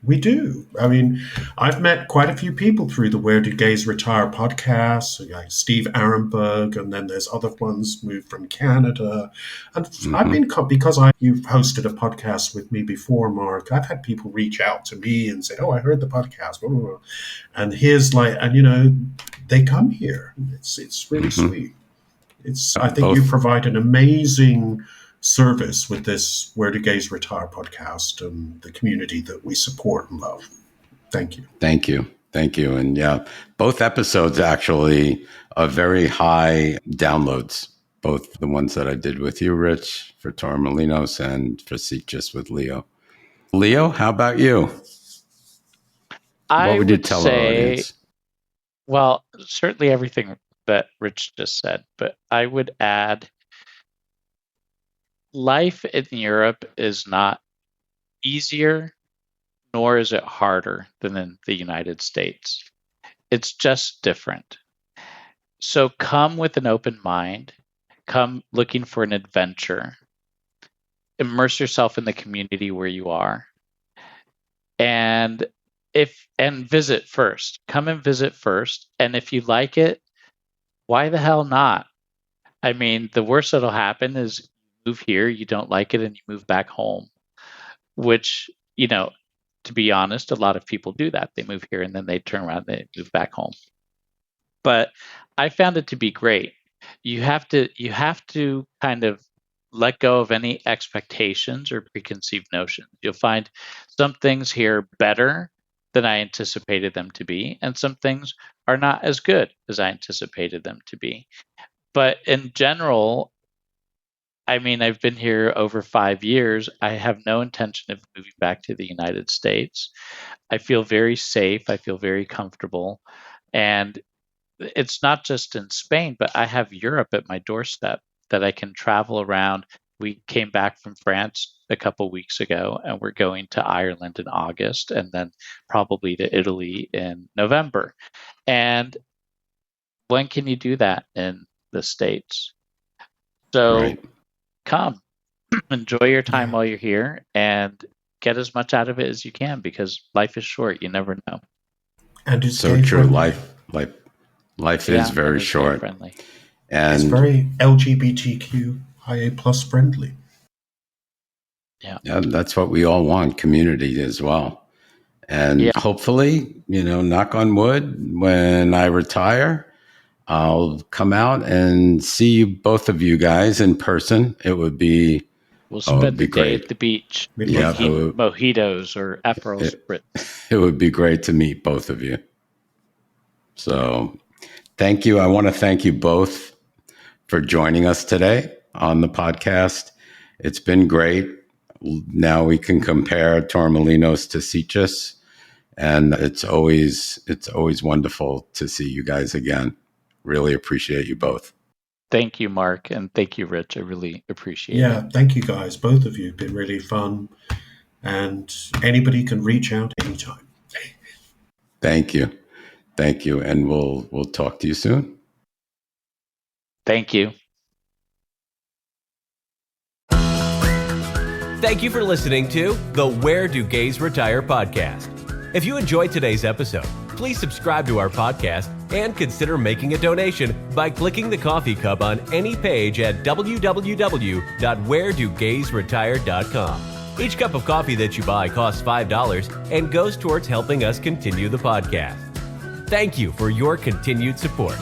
We do. I mean, I've met quite a few people through the Where Do Gays Retire podcast, like Steve Arenberg, and then there's other ones moved from Canada. And I've been, because you've hosted a podcast with me before, Mark, I've had people reach out to me and say, oh, I heard the podcast. Blah, blah, blah. And here's they come here. It's really sweet. I think you provide an amazing service with this Where Do Gays Retire podcast and the community that we support and love. Thank you. Thank you. Thank you. And yeah, both episodes actually are very high downloads, both the ones that I did with you, Rich, for Torremolinos, and for Sitges with Leo. Leo, how about you? What would you tell our audience? Well, certainly everything that Rich just said, but I would add, life in Europe is not easier, nor is it harder than in the United States. It's just different. So come with an open mind, come looking for an adventure, immerse yourself in the community where you are, and visit first. Come and visit first, and if you like it, why the hell not? I mean, the worst that'll happen is move here, you don't like it, and you move back home, which, to be honest, a lot of people do that. They move here and then they turn around and they move back home. But I found it to be great. You have to kind of let go of any expectations or preconceived notions. You'll find some things here better than I anticipated them to be, and some things are not as good as I anticipated them to be. But in general, I mean, I've been here over 5 years. I have no intention of moving back to the United States. I feel very safe. I feel very comfortable. And it's not just in Spain, but I have Europe at my doorstep that I can travel around. We came back from France a couple weeks ago, and we're going to Ireland in August, and then probably to Italy in November. And when can you do that in the States? So Right. Come, enjoy your time while you're here, and get as much out of it as you can, because life is short. You never know. And it's So true. Life is very short. Friendly. And it's very LGBTQIA plus friendly. yeah, that's what we all want, community as well. And hopefully, knock on wood, when I retire, I'll come out and see you, both of you guys, in person. It would be We'll spend the day great at the beach. Yeah, Mojitos or Aperol Spritz. It would be great to meet both of you. So thank you. I want to thank you both for joining us today on the podcast. It's been great. Now we can compare Torremolinos to Sitges, and it's always wonderful to see you guys again. Really appreciate you both. Thank you, Mark, and thank you, Rich. I really appreciate it. Yeah, thank you guys. Both of you have been really fun, and anybody can reach out anytime. Thank you. And we'll talk to you soon. Thank you. Thank you for listening to the Where Do Gays Retire podcast. If you enjoyed today's episode, please subscribe to our podcast and consider making a donation by clicking the coffee cup on any page at www.wheredogaysretire.com. Each cup of coffee that you buy costs $5 and goes towards helping us continue the podcast. Thank you for your continued support.